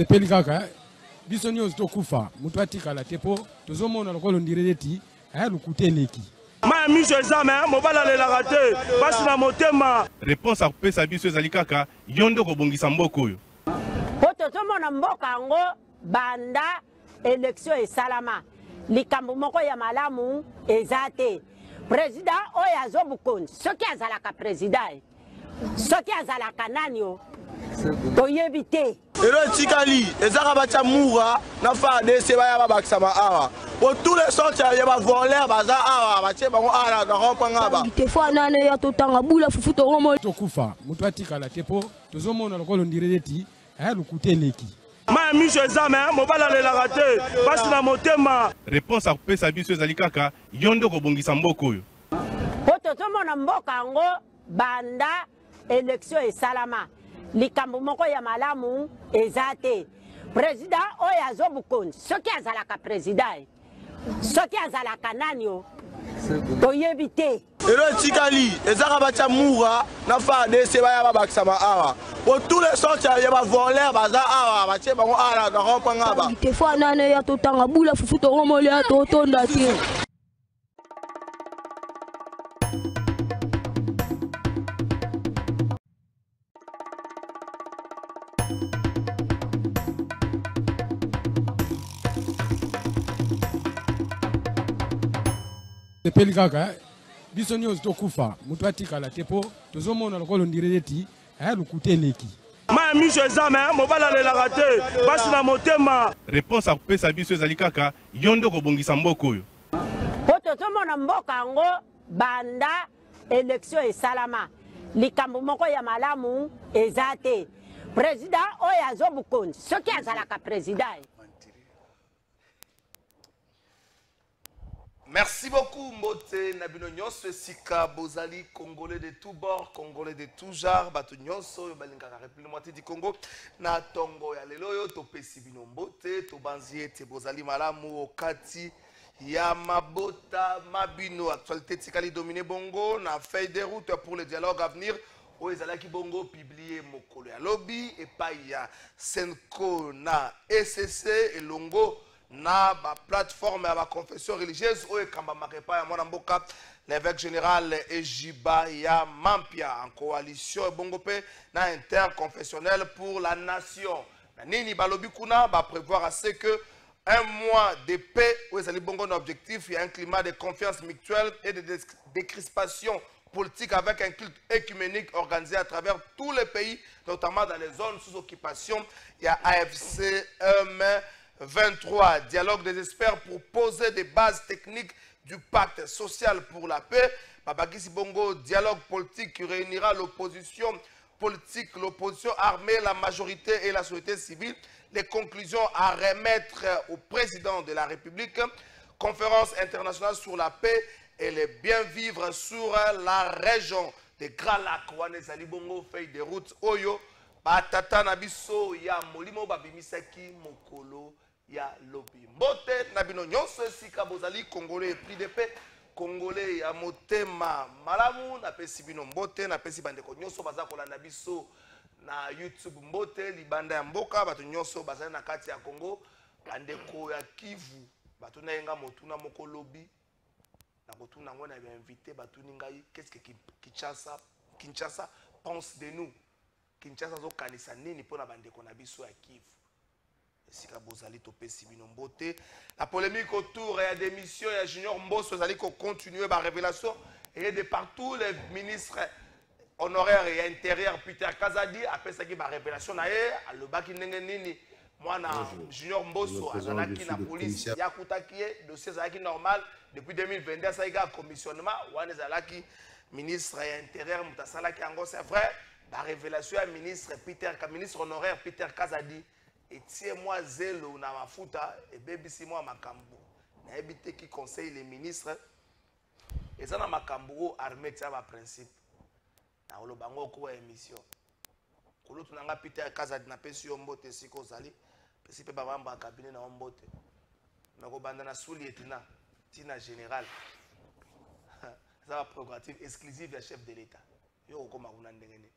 Peli kaka biso nyonso tokufa mutu atikala tepo tozomona lokolo ndireti aya lukuteleki ma miso ezame mobala lelaka te pasi na motema. Réponse akopesa biso ezali kaka yo nde kobongisa mboka oyo po tozomona mboka yango banda élection esalama likambo moko ya malamu eza te. Président oyo azobukonzi soki azalaka président soki azalaka nani o toyebi te. Elo etikali ezaka batya mura na FARDC baya babakisama awa po tous les sortes ya bavoleur baza awa batie bango awa na rompanga ba tefa nane ya totanga bula fufu tokomo tokufa mutu atikala tepo tozomona lokolo ndireti aya lukuteleki ma miso ezame mobala lelaka te pasi na motema. Réponse akopesa biso ezali kaka yo nde kobongisa mboka oyo po tozomona mboka yango banda élection esalama likambo moko ya malamu eza te. Président oyo azobukonzi soki azalaka président soki azalaka nani o toyebi te. Elo etikali ezaka batya mura na FARDC baya babakisama awa po tous les sortes ya bavoleur baza awa batie bango awa na rompanga ba tefa nane ya totanga bula fufu tokomo ya totonda te. Peli kaka biso nyonso tokufa mutu atikala tepo tozomona lokolo ndireti aya lukuteleki ma miso ezame mobala lelaka te pasi na motema. Réponse akopesa biso ezali kaka yo nde kobongisa mboka oyo po tozomona mboka yango banda élection esalama likambo moko ya malamu eza te. Président oyo azobukonzi soki azalaka président. Merci beaucoup Mbote Nabino Nyonso Sika Bozali Congolais de tous bords, Congolais de tout genre, Batu Nyonso Balingaka République du Congo na Tongo ya Leloyo Topesi Bino Mbote Tobanzie Te Bozali Malamu Okati ya Mabota Mabino actualité Tikali dominé Bongo na feuille de route pour le dialogue à venir o ezalaki Bongo publié Mokolo ya Lobby et pas ya Senko na SSC et Longo na ba plateforme ya ba confession religieuse oyo kamba makepa ya mwana mboka l'évêque général Ejiba ya Mampia en coalition bongo pe na interconfessionnel pour la nation na nini balobi kuna ba prévoir à ce que un mois de paix oyo ezali bongo na objectif il y a un climat de confiance mutuelle et de décrispation politique avec un culte écuménique organisé à travers tous les pays notamment dans les zones sous occupation il y a AFC 23, dialogue des experts pour poser des bases techniques du pacte social pour la paix. Babakisi Bongo, dialogue politique qui réunira l'opposition politique, l'opposition armée, la majorité et la société civile. Les conclusions à remettre au président de la République. Conférence internationale sur la paix et le bien vivre sur la région des Grands Lacs. Wanezali Bongo, feuille de route Oyo. Batata Nabiso, ya Molimo Babimisaki, Mokolo. Ya Lobi Mbote Nabino Nyonso Sika Bozali Congolais pris de paix Congolais ya motema malamu na pesi bino Mbote na pesi bandeko nyonso baza kolanda biso na YouTube Mbote libanda ya mboka bato nyonso bazali na kati ya Congo bandeko ya Kivu bato na yenga motuna moko Lobi na kotuna ngona ya invité bato ningai qu'est-ce que Kinshasa pense de nous Kinshasa zo kanisa nini pona bandeko na biso ya Kivu. La polémique autour de la démission de Junior Mbosso continue la révélation et de partout les ministres honoraires et intérieurs Peter Kazadi après ça qui la révélation le baki nini moi na Junior Mbosso azalaki na police yakutaki dossier zalaki normal depuis 2022 ça a commissionnement wana zalaki ministre intérieur mutasalaki ango c'est vrai la révélation à ministre honoraire Peter Kazadi. Et tiens-moi zélo na mafuta et baby si moi makambo na ebité qui conseille les ministres et ça na makambo armée ça va principe na lo bango ko émission ko lo tunanga Peter Kazadi na pesi yo mbote siko zali pesi pe bamba cabinet na mbote na ko banda na sous lieutenant tina général ça va prérogative exclusive ya chef de l'état yo ko makuna ndengene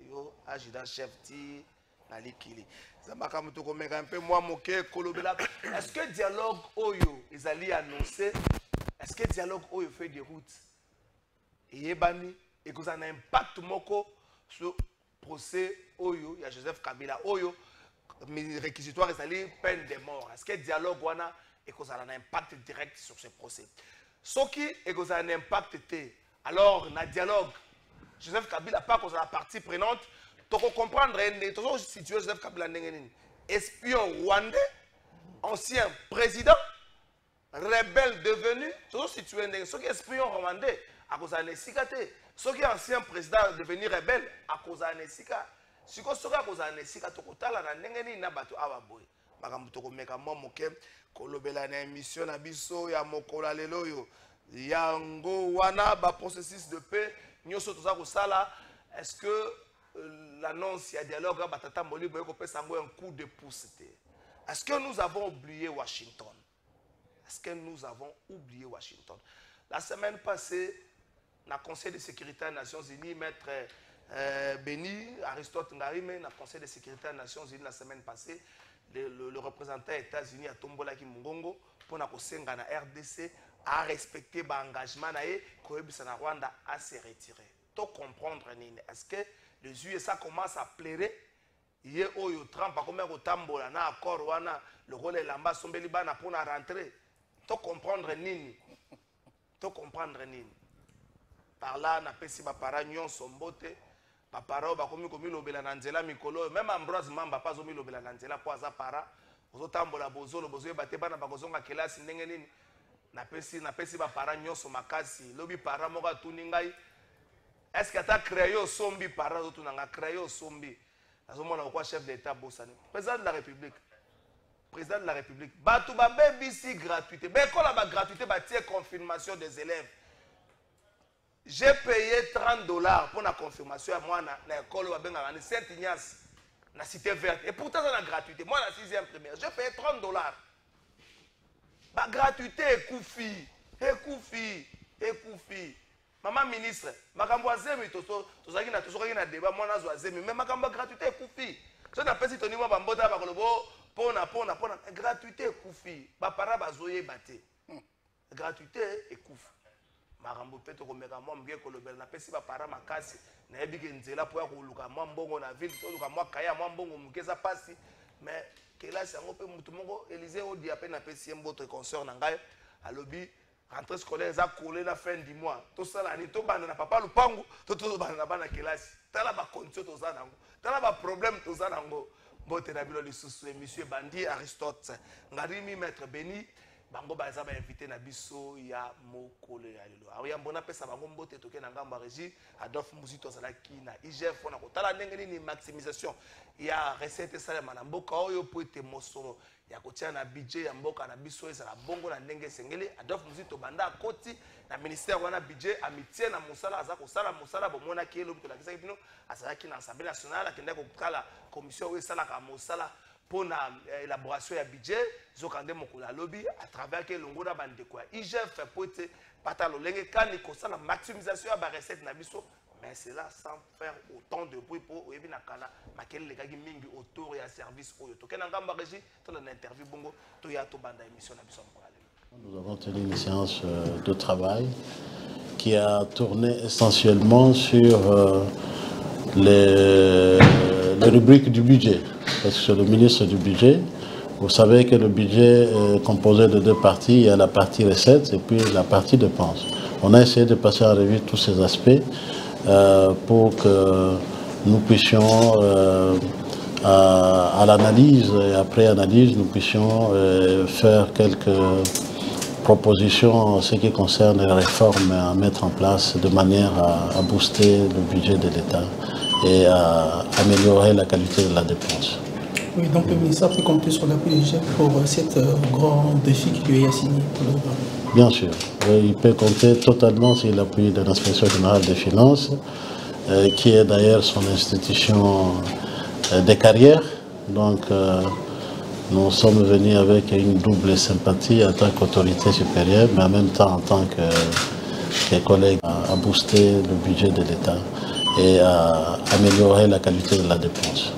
yo adjudant chef ti nalikili zambaka mutu komeka un peu moi moke kolobela. Est-ce que dialogue oyo ezali annoncé? Est-ce que dialogue oyo fait des routes et ebani et que ça a un impact moko sur procès oyo ya Joseph Kabila oyo réquisitoire ezali peine de mort? Est-ce que dialogue wana et que ça a un impact direct sur ce procès? Soki et que ça a un impact té, alors na dialogue Joseph Kabila pas cause la partie prenante, tu peux comprendre toujours situé Joseph Kabila ndengeni espion rwandais, ancien président, rebelle devenu, toujours situé ndengeni ceux qui espion rwandais à cause de nesikaté, ceux qui ancien président devenu rebelle à cause de nesika. Si ko soka cause de nesika to kotala na ndengeni na bato ababoy. Makambo to komeka mo moke kolobela na émission na biso ya mokola lelo yo. Yango wana ba processus de paix nyoso toza kosala. Est-ce que l'annonce ya dialogue batata moli boye ko pesa ngo un coup de pouce? Est-ce que nous avons oublié Washington? Est-ce que nous avons oublié Washington? La semaine passée, dans le Conseil de sécurité des Nations Unies, maître Béni, Aristote Ngarime, dans le Conseil de sécurité des Nations Unies la semaine passée, le représentant des États-Unis a tombé qui Mungongo pour la RDC à respecter l'engagement de Rwanda à se retirer. Tout comprendre, est-ce que les USA commencent à pleurer? Il y a eu Trump a combien de temps na accord wana le rôle est là-bas sombeli bana pour na rentrer. Tout comprendre nini? Tout comprendre nini? Par là na pesi ba para nyon sombote ba para ba komi komi lobela na nzela mikolo même Ambroise Mamba pas zomi lobela na nzela po aza para ozotambola bozolo bozoye bate bana bakozonga kelasi ndenge nini na pesi ba para nyon so makasi lobi para moka tuni ngai est-ce que ta créé sombi para zo tunanga créé sombi azomona quoi chef d'état bosani président de la République. Président de la République. Batou ba BBC gratuité. Ben quand la gratuité ba tie confirmation des élèves. J'ai payé $30 pour la confirmation à moi na école ba benga na Saint-Ignace na cité verte et pourtant ça la gratuité. Moi la 6e primaire, j'ai payé $30. Ba gratuité ekoufi, ekoufi. Maman ministre, makambo azemi tozaki na débat moi na zo azemi mais makambo gratuité ekoufi. So na pesi toni moi ba mbota ba kolobo pona gratuité ekoufi ba para bazoye bate gratuité ekoufi makambo peto komeka moi mge kolobela na pesi ba para makasi na yebike nzela po ya koluka moi mbongo na ville to luka moi kaya moi mbongo mukeza pasi mais kelasi yango pe mutu moko Élysée odi ape na pesi mboto consort na ngai alobi rentrée scolaire za collé la fin du mois to sala ni to bana na papa lupangu to bana na bana kelasi tala ba condition to za nango tala ba problème to za nango bote na bilo lisusu monsieur Bandi Aristote Ngarimi maître Béni bango baza ba invité na biso ya mokolo ya lelo awo ya mbona pesa bango mbote toke na ngamba régie Adolphe Muzito zala ki na IGF na kotala ndenge nini maximisation ya recette salama na mboka oyo po ete mosolo ya kotia na budget ya mboka na biso ezala bongo na ndenge sengeli Adolphe Muzito banda koti na ministère wana budget amitié na mosala aza kosala mosala bomona ki elobi to la kisa bino azalaki na assemblée nationale akende ko kala commission oyo sala ka mosala pour l'élaboration du budget, Zokande Mokola lobby à travers que l'ongona bandeko IGF fait pote patalo lenge kani ko la maximisation de la recette na biso mais c'est là sans faire autant de bruit pour ebina kana makele le kagi mingi autour ya service oyo to kena ngamba régie to na interview bongo to ya to banda émission na biso Mokola. Nous avons tenu une séance de travail qui a tourné essentiellement sur les rubriques du budget. Parce que c'est le ministre du budget. Vous savez que le budget est composé de deux parties. Il y a la partie recettes et puis la partie dépenses. On a essayé de passer en revue tous ces aspects pour que nous puissions, à l'analyse et après analyse, nous puissions faire quelques propositions en ce qui concerne les réformes à mettre en place de manière à booster le budget de l'État et à améliorer la qualité de la dépense. Oui, donc le ministère peut compter sur l'appui des chefs pour cet grand défi qui lui est assigné. Bien sûr, il peut compter totalement sur l'appui de l'Inspection générale des finances, qui est d'ailleurs son institution de carrière. Donc nous sommes venus avec une double sympathie en tant qu'autorité supérieure, mais en même temps en tant que collègue à booster le budget de l'État et à améliorer la qualité de la dépense.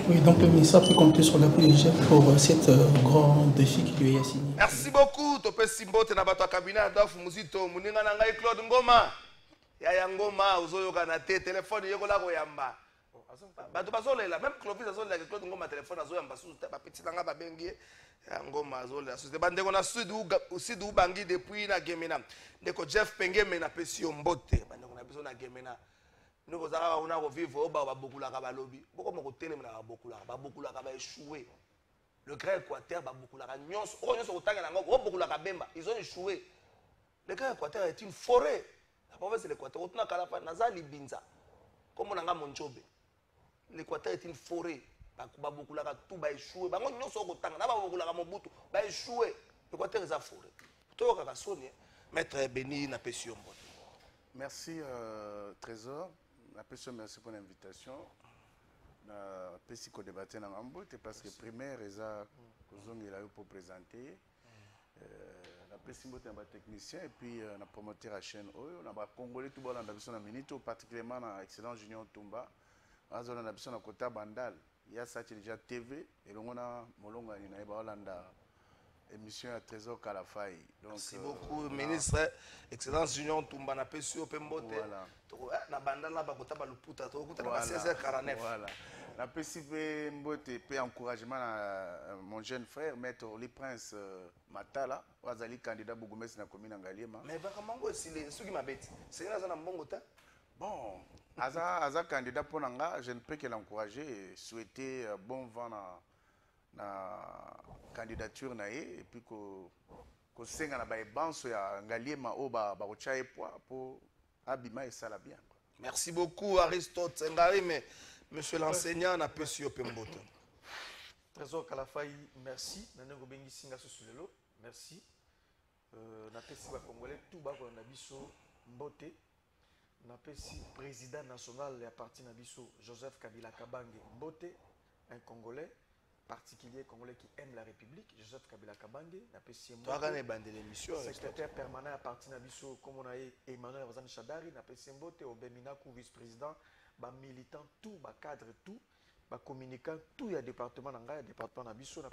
Oui, donc le ministère peut compter sur l'appui des chefs pour cet grand défi qui lui est assigné. Merci beaucoup. Topé Simbote na bato cabinet Adolphe Muzito muninga na ngai Claude Ngoma. Ya Ngoma ozoyoka na te téléphone yekola ko yamba. Bato bazolela même Clovis azolela Claude Ngoma téléphone azoyamba sous ba petit nanga ba bengi ya Ngoma azolela sous bande ko na sud ou bangi depuis na Gemena. Ndeko Jeff Pengeme na pesi Mbote bande ko na biso na Gemena. Nous avons on vivre au bas beaucoup la lobby. Beaucoup mon côté na beaucoup la ba échoué. Le Grand Équateur ba beaucoup la nyons nyons au tanga ngo beaucoup la bemba. Ils ont échoué. Le Grand Équateur est une forêt. La province de l'Équateur on a kala nazali binza. Comme on a monchobe. L'Équateur est une forêt. Ba beaucoup la tout ba échoué. Ba nyons au tanga na ba beaucoup la mobutu ba échoué. L'Équateur est une forêt. To ka soni maître Béni na pession. Merci Trésor. Merci pour l'invitation. Je vais débattre dans l'amboute parce que primaire, il a eu pour présenter. La un technicien et puis on a promoté la chaîne. On a congolais tout le monde, particulièrement dans l'excellent Junior Tumba. On a Kota Bandal. Il y a ça déjà TV et on a Molonga émission à Trésor Kalafai. Merci beaucoup, ministre. Excellence Junior Tumba na pesi open mbote. Voilà. Na bandala ba kota ba luputa to kuta ba 16h49. Voilà. Na pesi mbote pe encouragement à mon jeune frère maître Oli Prince Matala, wazali candidat bourgmestre na commune Ngaliema. Mais vraiment aussi les ceux qui m'abeti. C'est là na mbongo ta. Bon, Aza candidat pour nanga, je ne peux que l'encourager et souhaiter bon vent na candidature na et puis ko senga na ba banso ya Ngaliema o ba rocha poa pour abima et ça la bien. Merci beaucoup Aristote Ngari mais monsieur l'enseignant n'a pas su opemboto. Trésor Kalafai, merci. Nanengo bengi singa sosulelo, merci. Na pesi ba congolais tout ba ko na biso mbote. Na pesi président national ya parti na biso Joseph Kabila Kabange mbote, un congolais particulier congolais qui aime la République, Joseph Kabila Kabange, secrétaire permanent à parti Nabiso, comme on a Emmanuel Wazan Chadari, Mbote, Obeminaku, vice-président, militant, tout, cadre, tout, communicant, tout, il y a département Nanga, département Nabiso,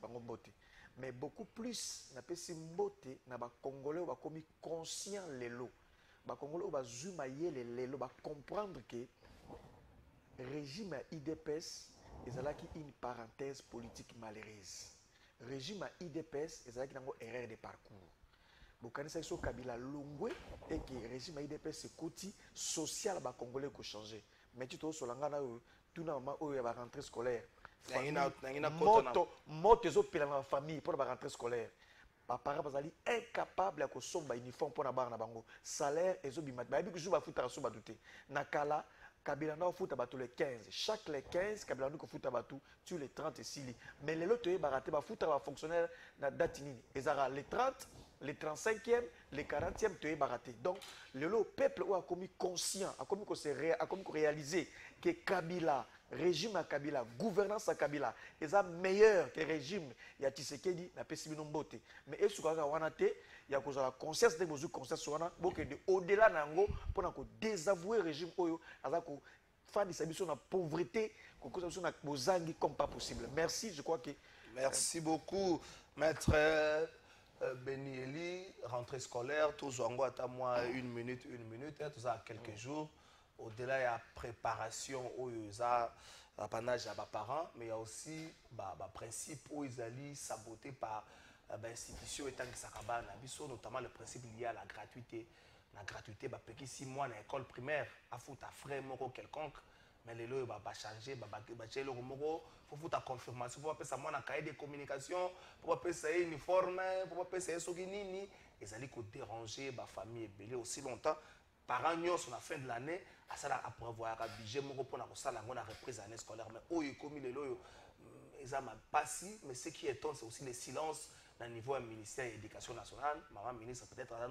Mbote. Mais beaucoup plus, Mbote, Congolais, commis conscient les lots. Congolais, zoomayer les lots, comprendre que régime IDPS, il une parenthèse politique malheureuse. Régime à IDPS, il y a une erreur de parcours. Vous connaissez ce Kabila Lungwe et que le régime à IDPS c'est côté social congolais qui changer. Mais tu te souviens tout le monde où il y a rentrée scolaire. Moto pela na famille pour la rentrée scolaire. Parents sont incapables de consommer un uniforme pour la barre na bango. Salaire et zo bimat. Ba bi ku juba futa so ba douter. Nakala Kabila na foot à les 15. Chaque les 15, Kabila na foot à tu les 30 et 6. Mais les autres, ils baraté ba foot à fonctionnaire na date nini. Les 30, les 35e, les 40e, tu es baraté. Donc, le peuple a commis conscient, a commis réalisé que Kabila, régime à Kabila, gouvernance à Kabila, ils sont meilleurs que le régime. Il y a Tshisekedi, na pesibino mbote. Mais est-ce que il y a la conscience de mesures conscience au-delà nango pour désavouer le régime oyo azako faire des services na pauvreté que ça na bozangi comme pas possible. Merci, je crois que merci beaucoup maître Benieli, rentrée scolaire, tout zongo à moi une minute, tout ça quelques jours. Au-delà il y a préparation oyo za apanage à parents, mais il y a aussi principe où ils allaient saboter par institution étant que ça notamment le principe lié à la gratuité. La gratuité, si moi à l'école primaire, à foutre à frais quelconque, mais les lois va changer, faut foutre à confirmation, faut appeler ça moi un cahier de communication, faut appeler ça uniforme, faut appeler ça soginini, ils allaient déranger ma famille et belé aussi longtemps. Parents on a fin de l'année, à ça après avoir un budget, pour la reprise année scolaire, mais oh il commis les lois, ils ont pas si, mais ce qui est étonnant c'est aussi le silence. Au niveau du ministère de l'Éducation nationale, maman ministre peut-être à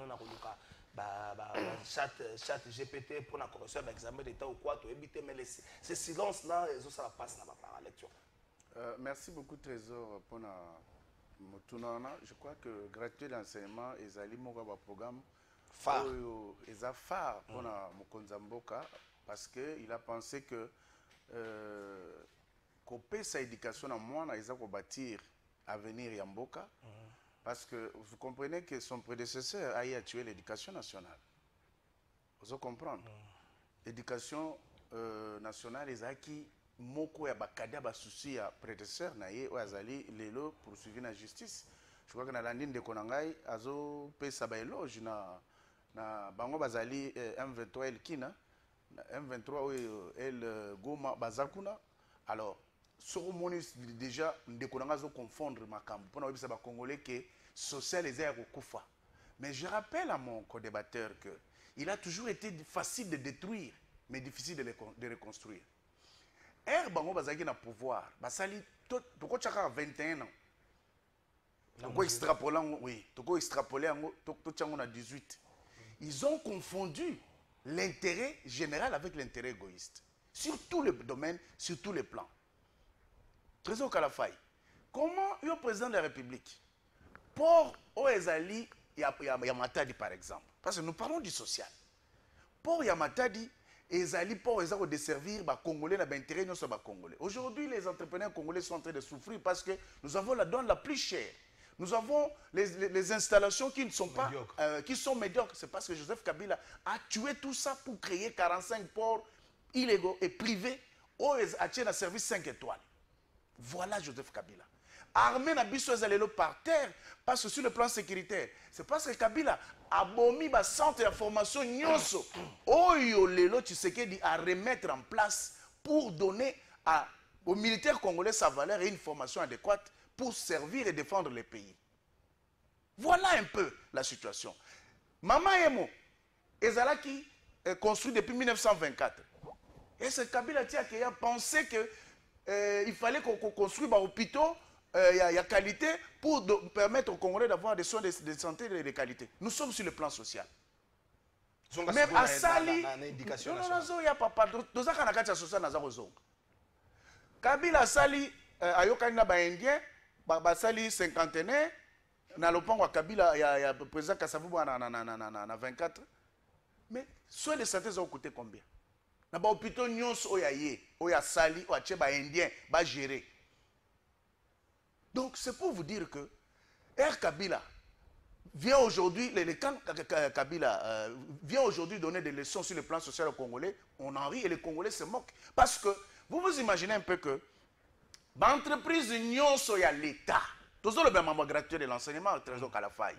chat GPT pour la correction de l'examen d'État ou quoi, mais ce silence-là, ça passe dans la lecture. Merci beaucoup Trésor pour mon tournant. Je crois que gratuité d'enseignement et un programme phare pour Mokonzamboka parce qu'il a pensé que kopesa éducation à moi, ils ont bâtir avenir Yamboka. Parce que vous comprenez que son prédécesseur a tué l'éducation nationale. Vous comprenez? L'éducation nationale, ils ont qui moko ya bakada ba souci ya prédécesseur na ye azali lelo poursuivi na justice. Je crois que na landine de Konangai azo pesa ba éloge na bango bazali M23 el kina M23 el Goma bazakuna. Alors sur mon déjà de Konanga zo confondre makambo pour na bisa ba congolais que social les airs au Koufa. Mais je rappelle à mon co-débatteur que il a toujours été facile de détruire mais difficile de reconstruire. Bango bazaki na pouvoir, basali toko chaka 21 ans. Toko extrapolant, oui, toko extrapoler toko chango na 18. Ils ont confondu l'intérêt général avec l'intérêt égoïste. Sur tous les domaines, sur tous les plans. Trésor Kalafay, comment le président de la République, pour Oezali Yamatadi par exemple, parce que nous parlons du social, pour Yamatadi, Ezali pour desservir les Congolais, l'intérêt de nos Congolais. Aujourd'hui, les entrepreneurs congolais sont en train de souffrir parce que nous avons la donne la plus chère. Nous avons les installations qui ne sont pas qui sont médiocres. C'est parce que Joseph Kabila a tué tout ça pour créer 45 ports illégaux et privés où ils ont service 5 étoiles. Voilà Joseph Kabila. Armée na biso ezalelo par terre parce que sur le plan sécuritaire, c'est parce que Kabila a bomi ba centre de formation nyonso oyo lelo Tshisekedi à remettre en place pour donner aux militaires congolais sa valeur et une formation adéquate pour servir et défendre le pays. Voilà un peu la situation. Mama Emo ezalaki construit depuis 1924. Et ce Kabila qui a pensé que il fallait qu'on construise des hôpitaux il y a qualité pour permettre aux Congolais d'avoir des soins de santé de qualité. Nous sommes sur le plan social. Même à Sali, non, il n'y a pas de social. Kabila Sali, Ayokana Indien, Sali cinquantenaire, na lopango Kabila, il y a le président Kassavou na 24. Mais soins de santé ont coûté combien? Na ba hôpitaux nyons oya Sali, oya Indien, ba gérer. Donc c'est pour vous dire que Air Kabila vient aujourd'hui, Kabila vient aujourd'hui donner des leçons sur le plan social au Congolais. On en rit et les Congolais se moquent. Parce que vous vous imaginez un peu que l'entreprise Union soit l'État. Tout ça, le membre gratuit de l'enseignement, Trésor Kalafay.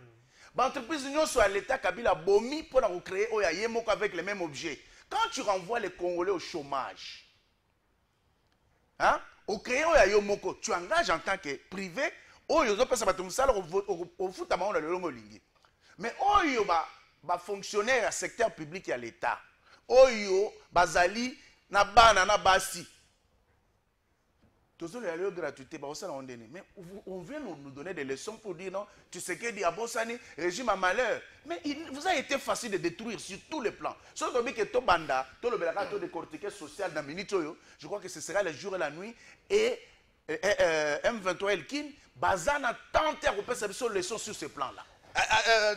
L'entreprise Union soit l'État, Kabila Bomi pour créer Oyayemoko avec les mêmes objets. Quand tu renvoies les Congolais au chômage, hein? Au créer Oyayemoko, tu engages en tant que privé, Oyo pesa batumsala au foot à le longo lingi. Mais Oyo ba fonctionnaire à secteur public et à l'État. Oyo bazali na bana na basi. Tous les alliés gratuité, mais on vient nous donner des leçons pour dire non, tu sais que Diabosani, régime à malheur. Mais il vous a été facile de détruire sur tous les plans. Sauf que tout banda, tout le belacato de cortiquet social dans Minitoyo, je crois que ce sera le jour et la nuit. Et M23 Elkin, Bazana tente à repérer cette leçon sur ce plan-là.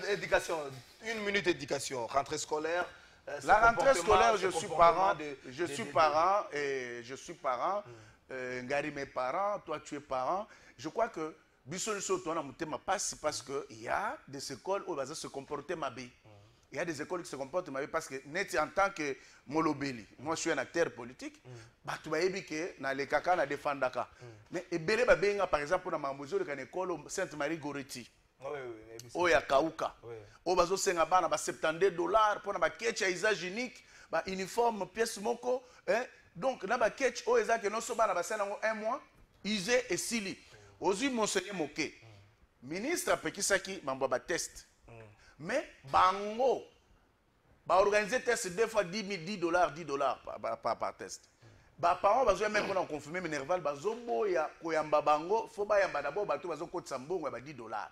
Éducation, 1 minute d'éducation, rentrée scolaire. La rentrée scolaire, je suis parent. Ngari mes parents, toi tu es parent. Je crois que passe parce qu'il y a des écoles où ils se comportent mal. Il y a des écoles qui se comportent mal parce que en tant que Molobeli, moi je suis un acteur politique, tu vas dire que dans les caca na défendaka. Mais ebele ba benga par exemple dans Mambozo le école Sainte-Marie Goretti. Oh ya Kauka. Oh bazo senga bana ba $70 pour na ba ketch à usage unique, ba uniforme pièce moko, hein. Donc, na ba ketch o ezake non so bana basana un mois, isé et sili. Ozu monseigneur Moké. Ministre Pekisaki mambo ba test. Mais bango ba organiser test 2 fois $10 par test. Ba parents bazo même pour confirmer Minerval bazo boya koyamba bango, faut ba yamba d'abord ba to bazo kotsa mbongo ba $10.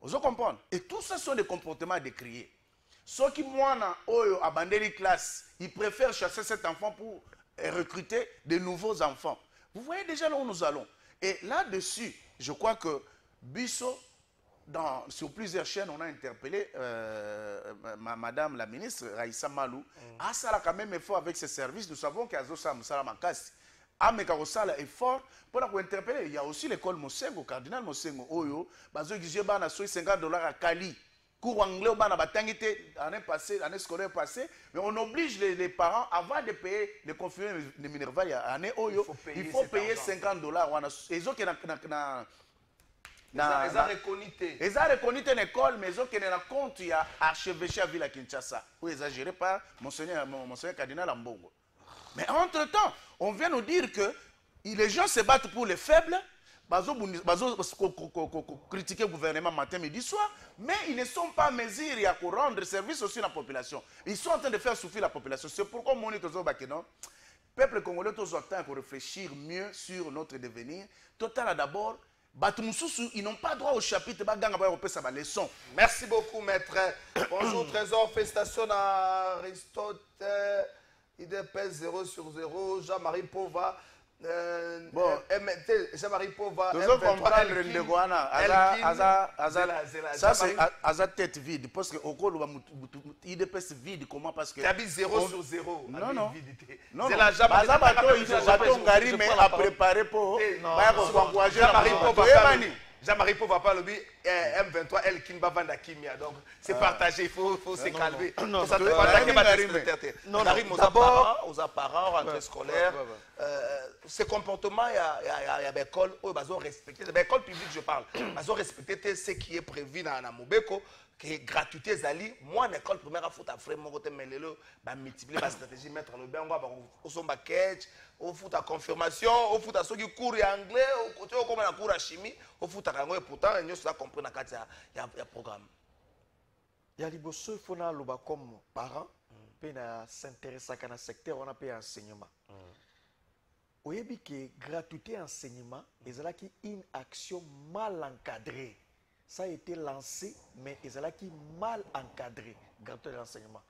Vous comprenez? Et tout ça sont des comportements à décrier. Ceux qui moana oyo abandonné classe, ils préfèrent chasser cet enfant pour recruter de nouveaux enfants. Vous voyez déjà là où nous allons. Et là-dessus, je crois que Bisso, sur plusieurs chaînes, on a interpellé Madame la ministre, Raïssa Malou. Ah, ça a quand même effort avec ses services. Nous savons qu'Azosa Moussala Makassi, ameka kosala effort mpona kointerpele. Il y a aussi l'école Mosengo, cardinal Mosengo oyo bazokizye bana soki $50 à Kali. Cours anglais bana batangi te année passée, année scolaire passée, mais on oblige les parents avant de payer les confirmer de Minerva année oyo, il faut payer $50. wana ezoke na Ils ont reconnu une école, mais ils ont un compte, il y a archevêché à Villa Kinshasa, où ils géré par Monseigneur Cardinal Ambongo. Mais entre-temps, on vient nous dire que les gens se battent pour les faibles, critiquer le gouvernement matin, midi, soir, mais ils ne sont pas en mesure de rendre service aussi à la population. Ils sont en train de faire souffrir la population. C'est pourquoi mon le peuple congolais doit réfléchir mieux sur notre devenir. Total d'abord. Ils n'ont pas droit au chapitre. Merci beaucoup, maître. Bonjour, Trésor. Félicitations à Aristote. IDP 0/0. Jean-Marie Pova. Jean-Marie Pova. Tu veux comprendre le Goana. Ça, c'est à tête vide. Parce que au IDP c'est vide. Comment? Parce que. Tu as mis 0/0. Non, non. Non, c'est la Jean-Marie mais à préparer pour. Jean-Marie Pova. Jean-Marie Pova pas le M23, elle qui va vendre Kimia. Donc, c'est partagé, il faut se calmer. D'abord, aux apparents, rentrée scolaire, ce comportement, il y a des écoles où ils ont respecté, des écoles publiques, je parle, ils ont respecté ce qui est prévu dans Mobeko, qui est gratuité Zali. Moi, en école primaire, il faut t'affrer mon côté, mais multiplier la stratégie, mettre le bain, au son baquet, au foot à confirmation, au foot à ceux qui courent anglais, au côté comme on cours à chimie, au foot à rango, et pourtant, nous sommes compris dans il y a un programme. Il y a des choses qu'il faut comme parents, puis s'intéresser à un secteur, on a payé enseignement. Vous voyez que gratuité enseignement, c'est une action mal encadrée. Ça a été lancé, mais c'est mal encadré, gratuité l'enseignement.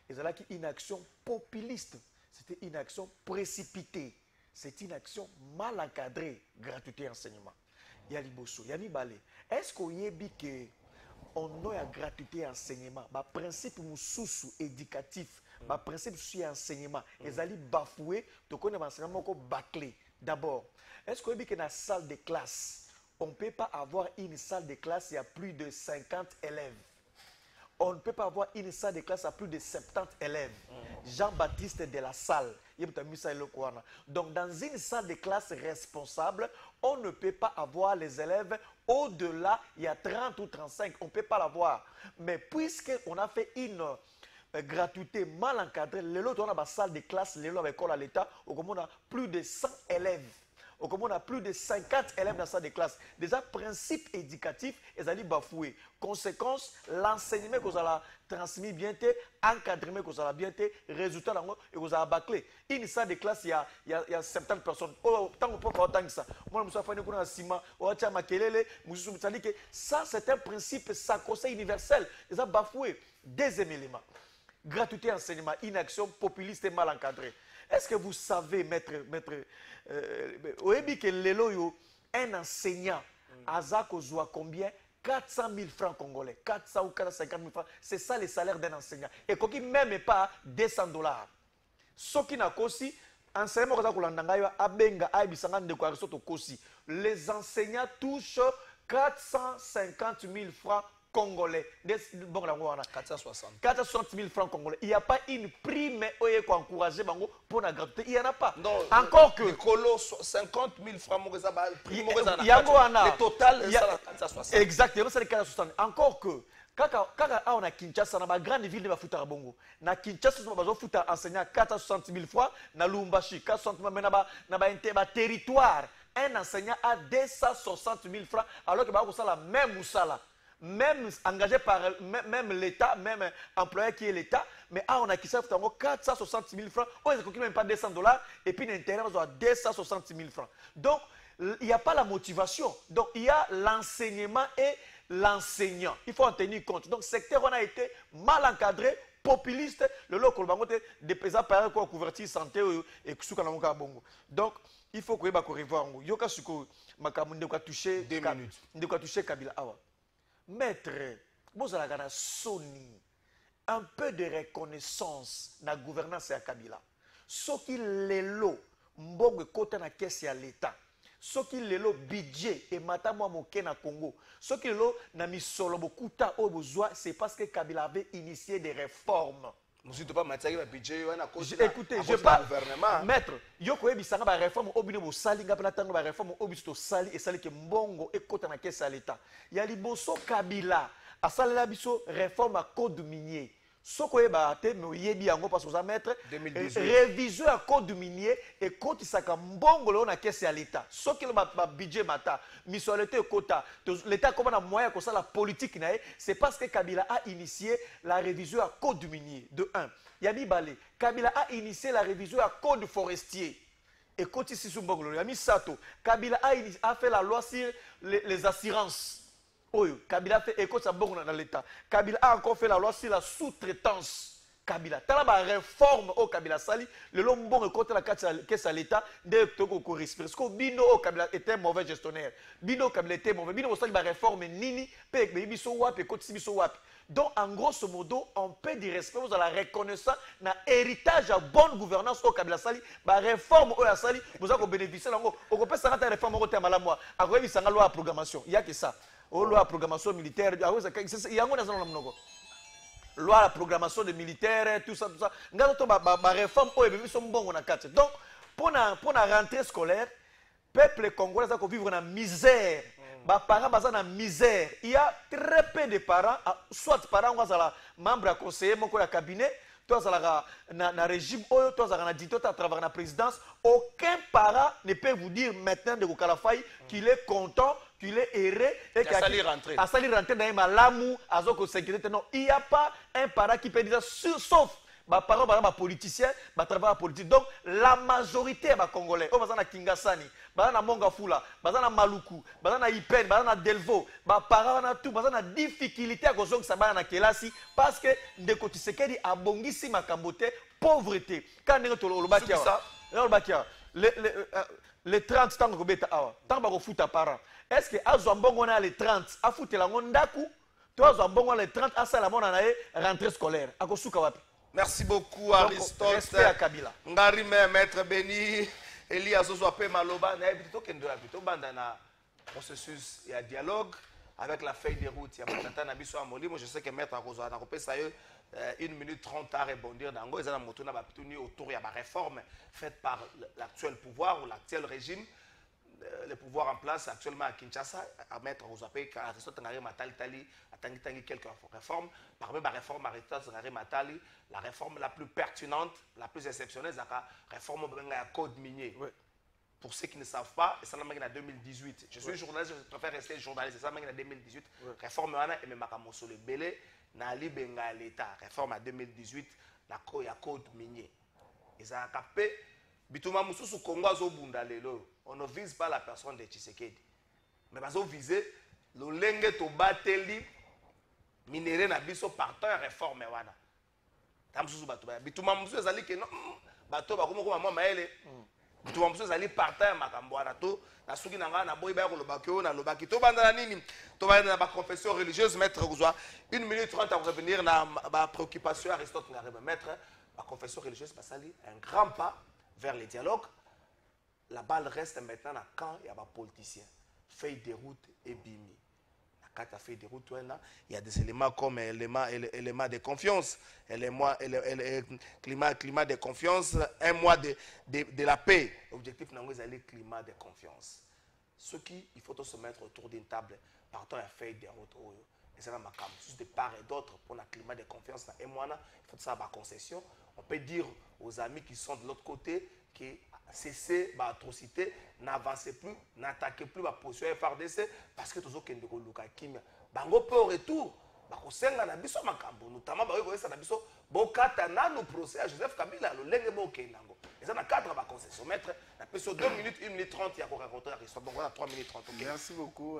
C'est une action populiste. C'était une action précipitée. C'est une action mal encadrée, gratuité enseignement. Il y a Liboso, il y a Nibale. Est-ce qu'on y a dit qu'on a gratuité enseignement, le principe éducatif, le principe sur enseignement, ils allaient bafouer, donc on a enseignement bâclé. D'abord, est-ce qu'on a dit que dans la salle de classe, on ne peut pas avoir une salle de classe, il y a plus de 50 élèves. On ne peut pas avoir une salle de classe à plus de 70 élèves. Jean-Baptiste de la salle. Donc, dans une salle de classe responsable, on ne peut pas avoir les élèves au-delà, il y a 30 ou 35, on ne peut pas l'avoir. Mais puisqu'on a fait une gratuité mal encadrée, l'autre, on a une salle de classe, l'autre, l'école à l'État, on a plus de 100 élèves. On a plus de 50 élèves dans la salle de classe. Déjà, principe éducatif, ils allaient bafouer. Conséquence, l'enseignement que vous avez transmis bien, encadrement que vous avez bien, résultat, et vous avez bâclé. Une salle de classe, il y a 70 personnes. Tant qu'on peut pas autant que ça. Moi, je me suis fait un ciment, ça, c'est un principe sacro-saint universel. Ils ont bafoué. Deuxième élément. Gratuité enseignement, une action populiste et mal encadrée. Est-ce que vous savez, maître un enseignant, Azako Zoua combien? 400 000 francs congolais, 400 ou 450 000 francs, c'est ça le salaire d'un enseignant. Et qui même pas $200. Ce qui n'a qu'aussi, les enseignants touchent 450 000 francs congolais. 460 000 francs congolais. Il n'y a pas une prime pour encourager pour la gratuité. Il n'y en a pas. Non, encore que. 50 000 francs, il y a le total, c'est 460. Exactement, c'est 460. Encore que. Quand on a Kinshasa, dans la grande ville de Bafuta Bongo, na Kinshasa, on a enseignant 460 000 francs, na Lumbashi, 460 000 francs, na territoire. Un enseignant a 260 000 francs, alors que la même moussala. Même engagé par même l'État, même employé qui est l'État, mais on a qui ça 460 000 francs, on n'a même pas $200, et puis l'intérêt on a 260 000 francs. Donc, il n'y a pas la motivation. Donc, il y a l'enseignement et l'enseignant. Il faut en tenir compte. Donc, secteur, on a été mal encadré, populiste, le local, des pesants par quoi couverture santé et Soukanamoka Bongo. Donc, il faut que vous revoir. Yoka Suko, Makamunde, toucher 2 minutes. De quoi toucher Kabila Awa. Maître, vous avez Sony, un peu de reconnaissance dans la gouvernance à Kabila. Ce qui est l'eau, mbongo ekota na caisse ya l'État. Soki lelo budget et matamo moke na Congo. Soki lelo na misolo bokuta o bozwa, c'est parce que Kabila avait initié des réformes. Écoutez, je parle maître, yoko ebisanga ba réforme obino bo sali ngapela tango ba réforme obisto sali et sali ke mbongo ekota na caisse ya l'État. Ya liboso Kabila asalela biso réforme à code minier. Soko eba te me yebi yango parce que ça mettre révision à code minier et compte saka mbongo lo na caisse ya l'État. Soki le budget mata misolete kota l'État comme na moyen comme ça la politique nae c'est parce que Kabila a initié la révision à code minier de 1. Yabi Balé Kabila a initié la révision à code forestier. Et quand ici sous mbongo lo Yami Sato Kabila a fait la loi sur les assurances. Oyo, Kabila fait écho sa bonne dans l'État. Kabila a encore fait la loi sur la sous-traitance. Kabila. T'as la réforme au Kabila Sali, le long bon côté la caisse à l'État, de Togo respire. Parce que Bino au Kabila était mauvais gestionnaire. Bino Kabila était mauvais. Bino Sali la réforme Nini, Pek, Biso Wap et Kotsi Biso Wap. Donc, en grosso modo, on peut dire respect à la reconnaissance, na héritage à bonne gouvernance au Kabila Sali, la réforme au Sali, vous avez bénéficié. On peut s'arrêter à la réforme au terme à la mois. Après, il y a une loi de programmation. Il n'y a que ça. Loi de programmation militaire, il y a une loi de programmation de militaire, tout ça, tout ça. Il y a une réforme qui est bon. Donc, pour la rentrée scolaire, le peuple congolais va vivre dans la misère. Les parents sont dans la misère. Il y a très peu de parents, soit parents sont membres du conseiller, du cabinet, toi dans le régime, toi dans le dictateur, à travers la présidence. Aucun parent ne peut vous dire maintenant de Kalafai qu'il est content, qu'il est erré et qu'il a sali rentrer dans un lamou, à sécurité. Non, il n'y a pas un parent qui peut dire ça, sauf les parents, les politiciens, les travailleurs politiques. Donc, la majorité des Congolais, ils sont à Kingasani, ils sont à Mongafula, ils sont à Maluku, ils sont à Ipen, ils sont à Delvo, les parents sont à difficulté à cause de ça, parce que de côté Sekedi a bongisi makambote, pauvreté. Quand on a les 30 ans que tant que foot à parents. Est-ce que Azwambongo a les 30 à foutre la mondaku? Toi Azwambongo a les 30 à Salamon à rentrée scolaire. À Kosuka wapi? Merci beaucoup Aristote. Respect à Kabila. Ngarime Maître Béni, Eli Azozwape Maloba, plutôt plutôt bandana processus et à dialogue avec la feuille de route. Il y a Matata Nabiso Amoli. Moi je sais que Maître Akozo a coupé ça 1 minute 30 à rebondir dans Go. Ils ont moto na autour il y a ma réforme faite par l'actuel pouvoir ou l'actuel régime. Le pouvoir en place actuellement à Kinshasa, à mettre aux appels, à Aristote Matali, à Tangi quelques réformes. Parmi les réformes Aristote Matali, la réforme la plus pertinente, la plus exceptionnelle, c'est la réforme du code minier. Oui. Pour ceux qui ne savent pas, c'est ça en 2018. Je suis journaliste, je préfère rester journaliste. C'est ça en 2018. Oui. Réforme et même Makamoso le Belé, Nali Benga l'État. Réforme en 2018, la code minier. Ils ont capé. Bituma Moussou Congo a bunda lelo. On ne vise pas la personne de Tshisekedi. Mais on vise le lenge to bateli minéré na biso partant réforme wana. Tam susu bato ba. Bituma Moussou ezali ke non bato ba komoko mama maele. Bituma Moussou ezali partant makambo wana to na suki na ngana boy ba ko lobaki o na lobaki to banda na nini to ba na ba confession religieuse maître Kozwa 1 minute 30 à revenir na ba préoccupation Aristote ngariba maître la confession religieuse basali un grand pas vers les dialogues. La balle reste maintenant à quand il y a des politiciens. Feuille de route et bimi. Quand tu as fait des routes, il y a des éléments comme éléments de confiance, climat de confiance, un mois de la paix. L'objectif, c'est le climat de confiance. Ce qui, il faut se mettre autour d'une table, partons à feuille de route. Et c'est ma campus de part et d'autre pour le climat de confiance. Et moi, il faut ça ma concession. On peut dire aux amis qui sont de l'autre côté que cessez l'atrocité, n'avancez plus, n'attaquez plus la position FRDC parce que tous les gens qui ont bango peu au retour, bakosenga na biso makambo, notamment bakoyesa na biso bokata na no procès à Joseph Kabila le lenge bokendango. Et ça na cadre ba concession maître, la question 2 minutes 1 minute 30 il y a encore raconter Aristote. Donc voilà 3 minutes 30. Okay. Merci beaucoup.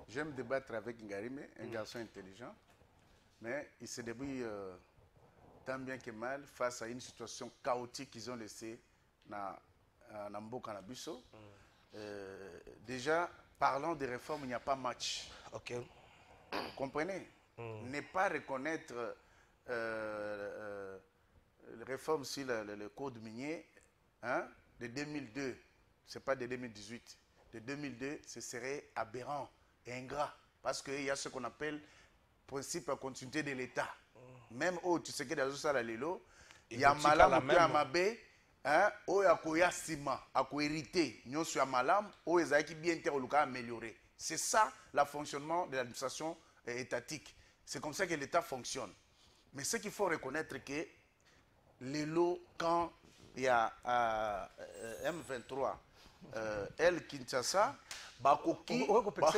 J'aime débattre avec Ngarime, un garçon intelligent, mais il se débrouille tant bien que mal face à une situation chaotique qu'ils ont laissée dans Mboka na biso. Déjà, parlant des réformes, il n'y a pas match. Ok. Vous comprenez? Ne pas reconnaître les réformes sur le code minier, hein, de 2002, ce n'est pas de 2018, de 2002, ce serait aberrant et ingrat. Parce qu'il y a ce qu'on appelle principe de continuité de l'État. Même où tu sais que dans ça, il y a malam ou bien mabé, où il y a sima, à quoi hériter, nous sommes malam, où il y a qui bien amélioré. C'est ça le fonctionnement de l'administration étatique. C'est comme ça que l'État fonctionne. Mais ce qu'il faut reconnaître que les lots, quand il y a M23, El Kinshasa, Bakoki, Bakoki,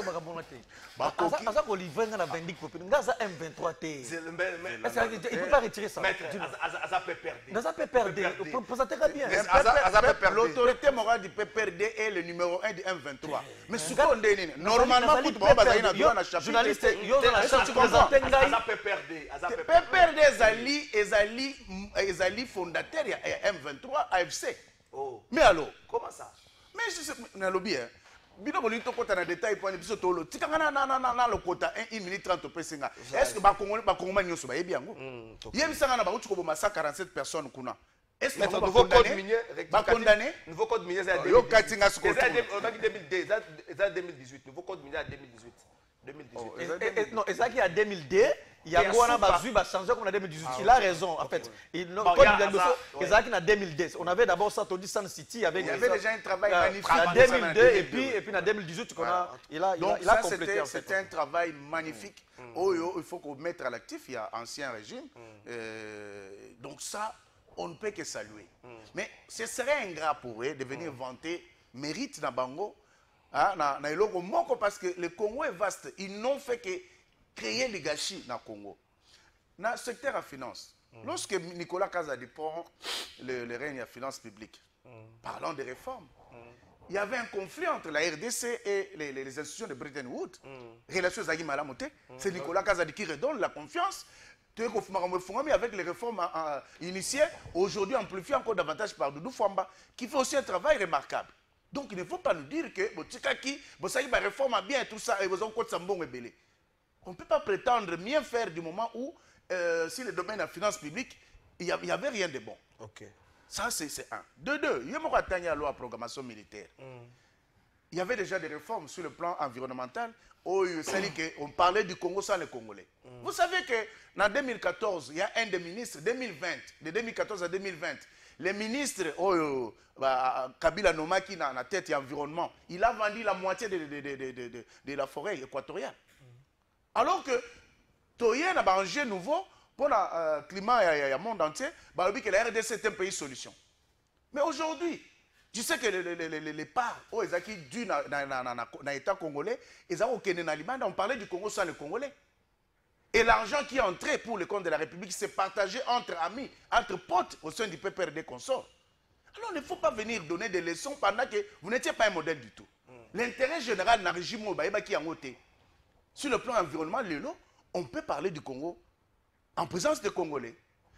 M23 T. Il ne peut pas retirer ça. L'autorité morale du PPRD est le numéro 1 du M23. Mais ce qu'on dit, normalement, journaliste, PPRD est fondateur de M23 AFC. Mais alors, comment ça? Mais je sais, bino bolito kota na détail point biso tolo tikanga na lokota 1 minute 30 pesinga est-ce que ba Congolais nyoso ba yebi yango yebisanga na ba uti ko boma 147 personnes kuna est-ce que nouveau code minier ba condamné nouveau code minier c'est yo katinga siko on a dit 2002 ça 2018 nouveau code minier à 2018 non ezaki à 2002 il y a quoi bazui ba changer comme en 2018 il a raison en fait il code ezaki en 2010 on avait d'abord ça dit Sun City avec il y avait déjà un travail magnifique en 2002 et puis en 2018 qu'on a il a complété. C'était un travail magnifique. Il faut qu'on mette à l'actif, il y a ancien régime. Donc ça on ne peut que saluer. Mais ce serait ingrat pour eux de venir vanter mérite dans Bango parce que le Congo est vaste. Ils n'ont fait que créer le gâchis dans le Congo. Dans le secteur de finance, lorsque Nicolas Kazadi prend le règne de la finance publique, parlant de réformes, il y avait un conflit entre la RDC et les institutions de Bretton Woods. Relations Zaghi Malamote, c'est Nicolas Kazadi qui redonne la confiance. Mais avec les réformes initiées, aujourd'hui amplifiées encore davantage par Doudou Fwamba, qui fait aussi un travail remarquable. Donc il ne faut pas nous dire que la réforme a bien tout ça et vous avez encore Sambon et Belé. On ne peut pas prétendre mieux faire du moment où, si le domaine de la finance publique, il n'y avait rien de bon. Ok. Ça, c'est un. De deux, il y a une loi de programmation militaire. Il y avait déjà des réformes sur le plan environnemental. On parlait du Congo sans les Congolais. Vous savez qu'en 2014, il y a un des ministres, 2020, de 2014 à 2020, les ministres, Kabila Nomaki, dans la tête et environnement, il a vendu la moitié de la forêt équatoriale. Alors que, il y a un enjeu nouveau pour le climat et le monde entier, que la RDC est un pays solution. Mais aujourd'hui, tu sais que les parts qui sont dans l'État congolais, on parlait du Congo sans les Congolais. Et l'argent qui est entré pour le compte de la République s'est partagé entre amis, entre potes au sein du PPRD consort. Alors il ne faut pas venir donner des leçons pendant que vous n'étiez pas un modèle du tout. L'intérêt général dans le régime qui a monté. Sur le plan environnemental, on peut parler du Congo en présence des Congolais.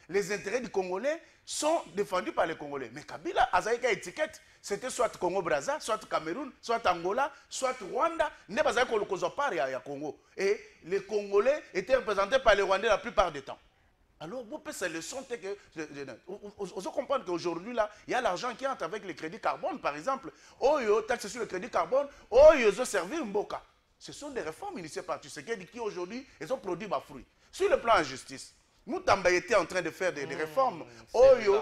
Les intérêts du Congolais sont défendus par les Congolais. Mais Kabila, Azaïka étiquette, c'était soit Congo-Brazza, soit Cameroun, soit Angola, soit Rwanda. Ne pas à Congo. Et les Congolais étaient représentés par les Rwandais la plupart du temps. Alors, vous pouvez ces leçons que... Vous comprenez qu'aujourd'hui, là, il y a l'argent qui entre avec les crédits carbone, par exemple. Taxe sur le crédit carbone, ils ont servi Mboka. Ce sont des réformes initiées par Tshisekedi qui, aujourd'hui, ils ont produit des fruits. Sur le plan de justice, Moutamba était en train de faire des réformes. Il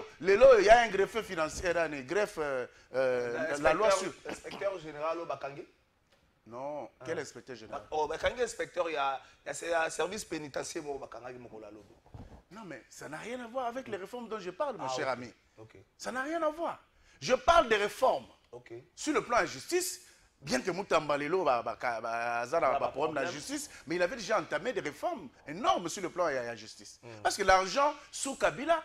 y a un greffe financier, un greffe, la loi sur... Inspecteur général au Bakangi? Non, quel inspecteur général? Au Bakangi, inspecteur, il y a un service pénitentiaire au Bakangi. Non, mais ça n'a rien à voir avec les réformes dont je parle, mon cher ami. Ça n'a rien à voir. Je parle des réformes. Sur le plan de justice, bien que Moutamba Lelo a un problème de la justice, mais il avait déjà entamé des réformes énormes sur le plan de la justice. Parce que l'argent sous Kabila,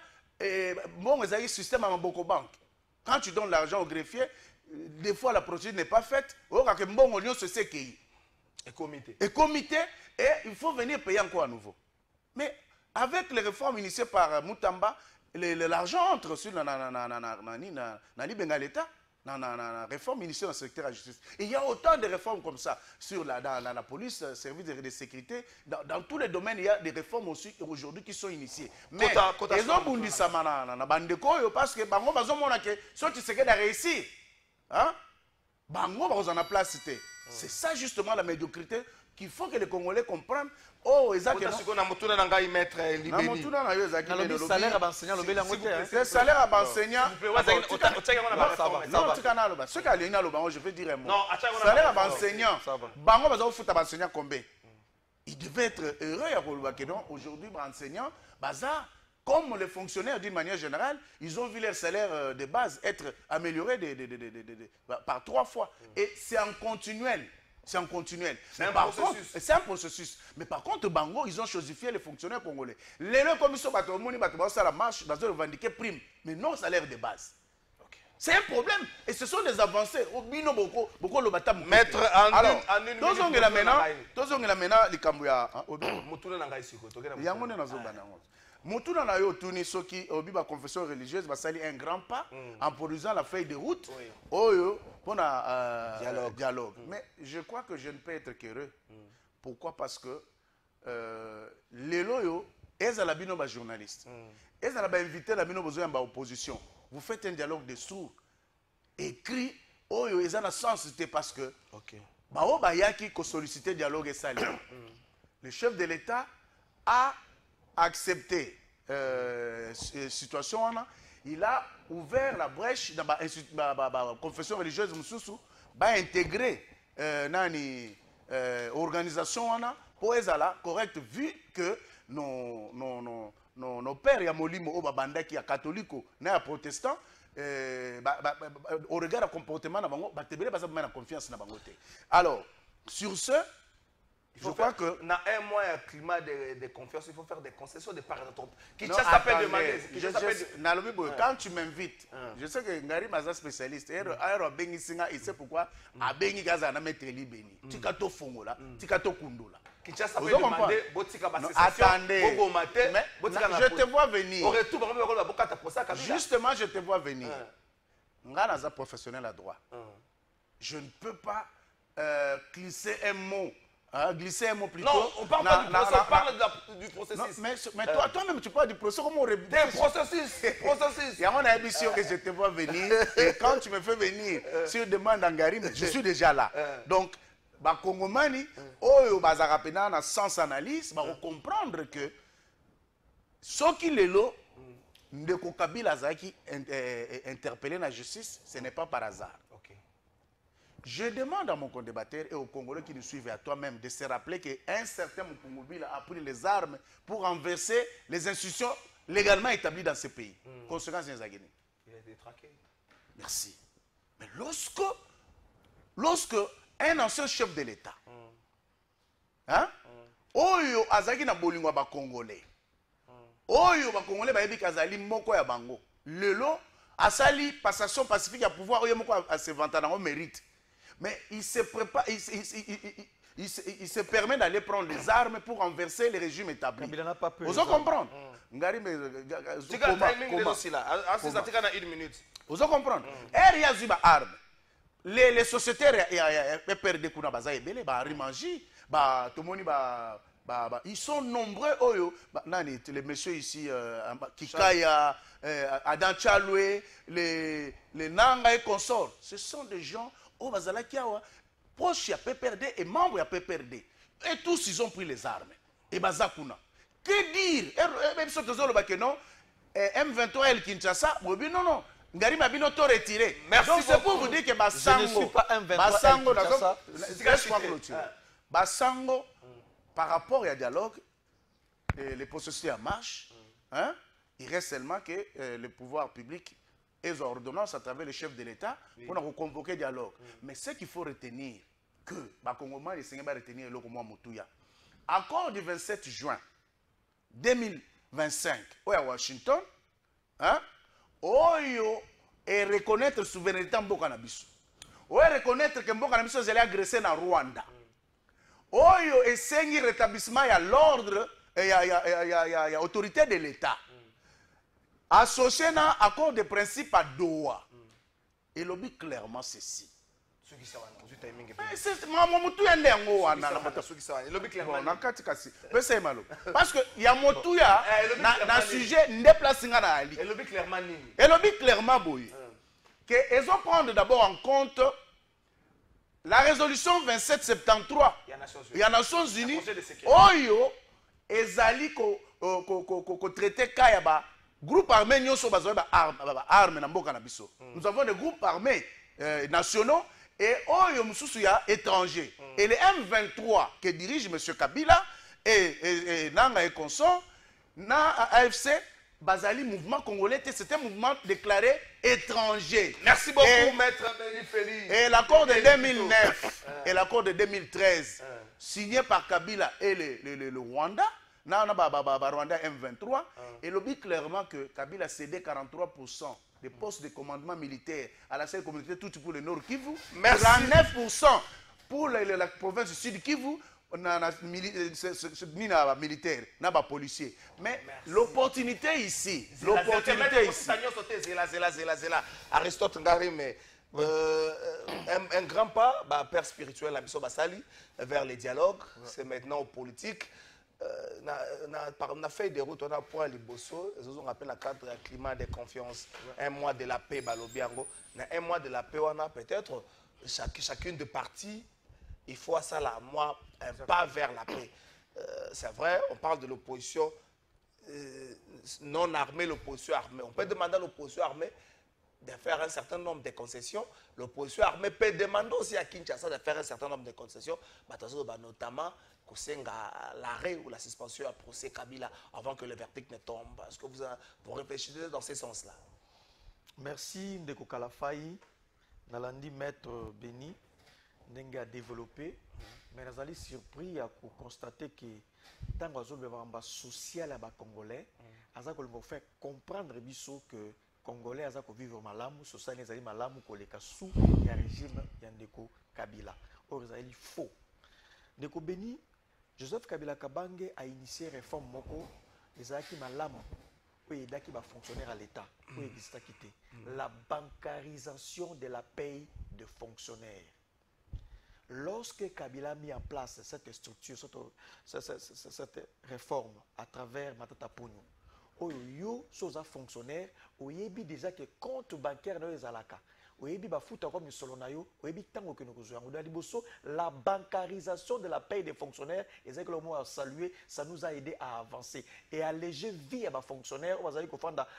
bon, il y a un système à beaucoup de banques. Quand tu donnes l'argent au greffier, des fois la procédure n'est pas faite. Et comité. Et il faut venir payer encore à nouveau. Mais avec les réformes initiées par Moutamba, l'argent entre sur l'État. réforme initiée dans le secteur de la justice. Et il y a autant de réformes comme ça dans la police, service de sécurité. Dans tous les domaines, il y a des réformes aussi aujourd'hui qui sont initiées. Mais ils ont bondi ça parce que bango bazomona que si tu sais que da réussir, hein, bango bazona place. C'est ça justement la médiocrité qu'il faut que les Congolais comprennent. Oh, exactement. Le salaire à enseignant, le salaire à enseignant. Non, je vais dire un mot. Salaire à enseignant. Bango bazo fout à enseignant combien? Il devait être heureux aujourd'hui, enseignant, bazar. Comme les fonctionnaires d'une manière générale, ils ont vu leur salaire de base être amélioré par 3 fois. Et c'est en continuel. C'est en continuel. C'est un processus. Mais par contre, Bango, ils ont chosifié les fonctionnaires congolais. Les commissions la marche, ils ont revendiqué prime, mais non salaire de base. C'est un problème. Et ce sont des avancées. Maître, en une Mutuna na yo tuni soki obiba confession religieuse basali un grand pas en produisant la feuille de route oyo pour dialogue. Mais je crois que je ne peux être qu'heureux. Pourquoi? Parce que les loyo ezala bino ba journaliste. Ezala ba invité la bino besoin ba opposition. Vous faites un dialogue de sourds écrit oyo ezana sens c'était parce que ba o ba yaki ko solliciter dialogue et sali. Le chef de l'État a accepté situation, il a ouvert la brèche dans la confession religieuse va intégrer l'organisation pour être correct vu que nos pères ya molimo au babanda qui est catholique na protestant au regard du comportement na bango batebele baza na confiance na bango te. Alors sur ce je crois que dans un mois, un climat de confiance, il faut faire des concessions de part et d'autre. Quand tu m'invites, je sais que Ngari Maza spécialiste, il sait pourquoi Abengi Gaza na mettre libeni. Tikato Fongola, Tikato Kundola. Attendez, je te vois venir. Justement, je te vois venir. Ngana professionnel à droit. Je ne peux pas glisser un mot. Glisser un mot plutôt. Non, on parle pas du processus, on parle du processus. Mais toi-même, tu parles du processus. Comment on des processus. Il y a mon ambition que je te vois venir. Et quand tu me fais venir, si tu demandes Ngari, je suis déjà là. Donc, Kongomani, Oyo Bazarapena, dans sens analyse, on comprendre que ce qui est là, de Kabila Zaki interpellé dans la justice, ce n'est pas par hasard. Je demande à mon condébatteur et aux Congolais qui nous suivent et à toi-même de se rappeler qu'un certain Mukungubila a pris les armes pour renverser les institutions légalement établies dans ce pays. Conséquence des Zagini. Il a été traqué. Merci. Mais lorsque un ancien chef de l'État, Oyo Azaki na bolingo ba Congolais, Oyo ba Congolais ba yebi kazali moko ya bango, lelo asali passation pacifique à pouvoir Oyo moko a se vanter dans mérite. Mais il se prépare, il se permet d'aller prendre les armes pour renverser les régimes établis. Vous en comprenez? Ngari mais vous en comprenez? Les sociétaires PPRD kuna baza ebele ba Rimanji, ba tomoni ils sont nombreux oyo nani les messieurs ici Kikaya, Adam Chaloué, les Nanga et consorts. Ce sont des gens au Bazala Kiawa, proche à PPRD et membre à PPRD. Et tous, ils ont pris les armes. Et Bazakuna. Que dire? Même si tu as non, M23 El Kinshasa, non. Ngari Mabino to retiré. Donc c'est pour vous dire que Basango. Je ne suis pas M23 El Kinshasa. Basango, par rapport au dialogue, les processus en marche, il reste seulement que le pouvoir public et les ordonnances à travers le chef de l'État pour nous convoquer dialogue. Mais ce qu'il faut retenir, que Bakongoma et Sénégal retenir le mois Moutouya. Accord du 27 juin 2025 à Washington, Oyo et reconnaître la souveraineté en Bokanabiso. Oyo reconnaître que Bokanabiso est allé agresser dans Rwanda. Oyo et sengi rétablissement à l'ordre et à l'autorité de l'État. Associé à l'accord de principe à Doha. Et lobby clairement ceci. Ceux qui savent, je timing. C'est moi mutu ya ndengo wana na mata. Ceux qui savent, lobby clairement. Na kati kasi. Pesa malo. Parce que ya motu ya na sujet ndéplacer nga na ali. Et lobby clairement nini? Et lobby clairement boy. Que ils ont prendre d'abord en compte la résolution 2773 il y a Nations Unies oyo ezali ko traiter kaya ba groupe armé nyonso bazoya ba arme na mboka na biso. Nous avons des groupes armés nationaux et oyo mususu ya étrangers. Et les M23 que dirige monsieur Kabila et nanga et consort na AFC Bazali mouvement congolais, c'était un mouvement déclaré étranger. Merci beaucoup, maître Béni Félix. Et l'accord de 2009 et l'accord de 2013, signé par Kabila et le Rwanda, Rwanda M23, et le dit clairement que Kabila cédait 43% des postes de commandement militaire à la seule communauté toute pour le Nord Kivu, 39% pour la province du Sud Kivu, militaire, policier. Mais l'opportunité ici, Aristote Ngari, mais un grand pas, père spirituel, Basali, vers les dialogues, c'est maintenant aux politiques. On a fait des routes, on a point les bossos, on appelle la cadre climat de confiance, un mois de la paix, Balobiango, un mois de la paix, on a peut-être chacune des parties. Il faut ça là, moi, un pas vers la paix. C'est vrai, on parle de l'opposition non armée, l'opposition armée. On peut demander à l'opposition armée de faire un certain nombre de concessions. L'opposition armée peut demander aussi à Kinshasa de faire un certain nombre de concessions, notamment l'arrêt ou la suspension à procès Kabila avant que le verdict ne tombe. Est-ce que vous réfléchissez dans ce sens-là? Merci Ndeko Kalafai, Nalandi Maître Béni. Ndenge a développé, mais nous sommes surpris à constater que tant que nous avons social à Congolais, nous avons fait comprendre que les Congolais vivent malamu, société les malamu koleka sous le régime Yandeko Kabila. Or c'est faux. Ndeko Béni, Joseph Kabila Kabange a initié une réforme moko, les aki malamu, oui, daki va fonctionnaire à l'État, oui, la bancarisation de la paye de fonctionnaires. Lorsque Kabila a mis en place cette structure, cette réforme à travers Matata Pogno, Oyo, soza fonctionnaire, Oyebi déjà que compte bancaire dans les alaka, Oyebi bafuta comme solonayo, Oyebi tango que nous avons la bancarisation de la paye des fonctionnaires, et c'est que le mot a salué, ça nous a aidé à avancer et à alléger vie à nos fonctionnaires. On va dire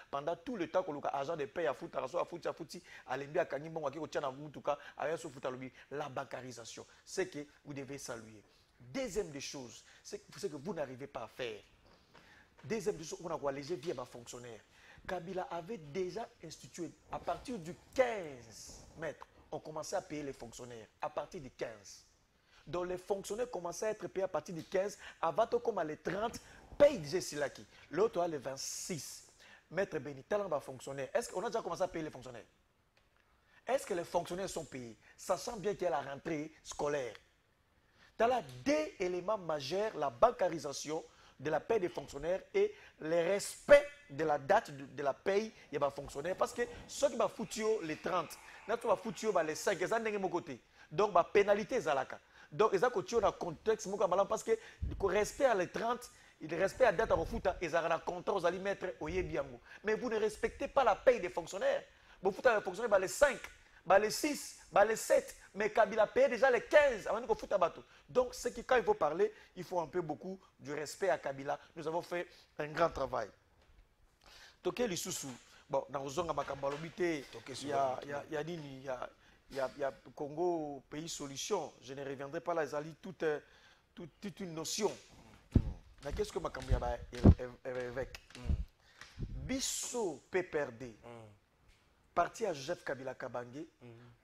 pendant tout le temps que l'on a agent de paye à foutre, à foutre, à l'envie à Kanimbo, à qui tient en tout cas, à rien foutre la bancarisation. C'est que vous devez saluer. Deuxième des choses, c'est que vous n'arrivez pas à faire. Deuxième des choses, on a alléger vie à nos fonctionnaires. Kabila avait déjà institué, à partir du 15 mètres, on commençait à payer les fonctionnaires, à partir du 15. Donc les fonctionnaires commençaient à être payés à partir du 15, avant tout comme les 30, paye déjà Silaki. L'autre a les 26. Maître Béni, talent va fonctionnaire. Est-ce qu'on a déjà commencé à payer les fonctionnaires? Est-ce que les fonctionnaires sont payés, sachant bien qu'il y a la rentrée scolaire? Dans là deux éléments majeurs, la bancarisation de la paie des fonctionnaires et le respect de la date de la paye des fonctionnaires. Parce que ceux qui vont foutre les 30, nous va foutre les 5, ils sont de côté. Donc, la pénalité est là. Donc, ils ont un contexte parce que le respect à les 30, le respect à la date à foutre, ils ont un contrat, vous allez mettre au Yebiango. Mais vous ne respectez pas la paye des fonctionnaires. Vous foutez les fonctionnaires les 5, les 6, les 7. Mais Kabila paye déjà les 15 avant de fout à bateau. Donc, c'est que quand il faut parler, il faut un peu beaucoup du respect à Kabila. Nous avons fait un grand travail. Toké Lissousou, bon, dans le zone il y a Congo, pays solution. Je ne reviendrai pas là, ils ont toute une notion. Mais qu'est-ce que Makambia évêque Bisso PPRD. Parti à Joseph Kabila Kabange,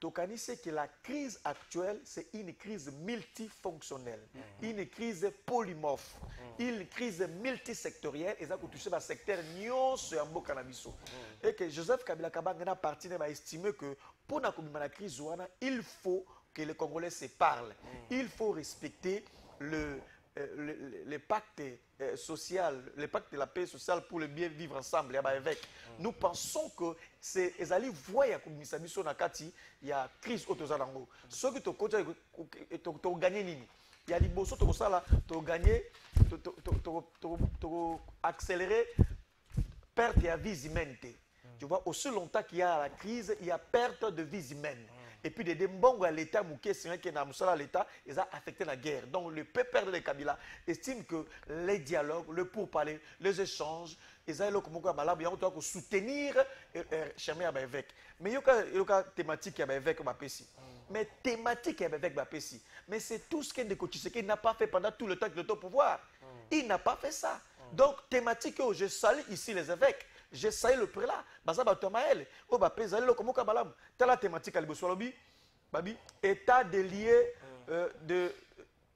Tokani sait que la crise actuelle, c'est une crise multifonctionnelle, une crise polymorphe, une crise multisectorielle, et ça que touche le secteur Nyon sur Ambo Canabiso. Et que Joseph Kabila Kabange a parti à estimer que pour la crise, il faut que les Congolais se parlent. Il faut respecter les pactes social, les pactes de la paix sociale pour le bien vivre ensemble, nous pensons que c'est les voyants comme Misabiso Nakati, il y a crise autour ceux qui ont gagné nini. Il y a des bosses qui ont gagné, accéléré perte de vie humaine. Tu vois, aussi longtemps qu'il y a la crise, il y a perte de vie humaine. Et puis, des bons à l'État, l'État, ils ont affecté la guerre. Donc, le peuple de Kabila estime que les dialogues, le pourparler, les échanges, ils ont soutenir Chemin avec. Mais il y a une thématique avec Bapesi. Mais thématique avec Bapesi. Mais c'est tout ce qu'il n'a pas fait pendant tout le temps qu'il était au pouvoir. Il n'a pas fait ça. Donc, thématique, je salue ici les évêques. Je salue le prélat. Bazaba Tomael. Oh, Bapesi, comment Kabalam. Telle la thématique à l'Iboswalobi. Babi, état des liés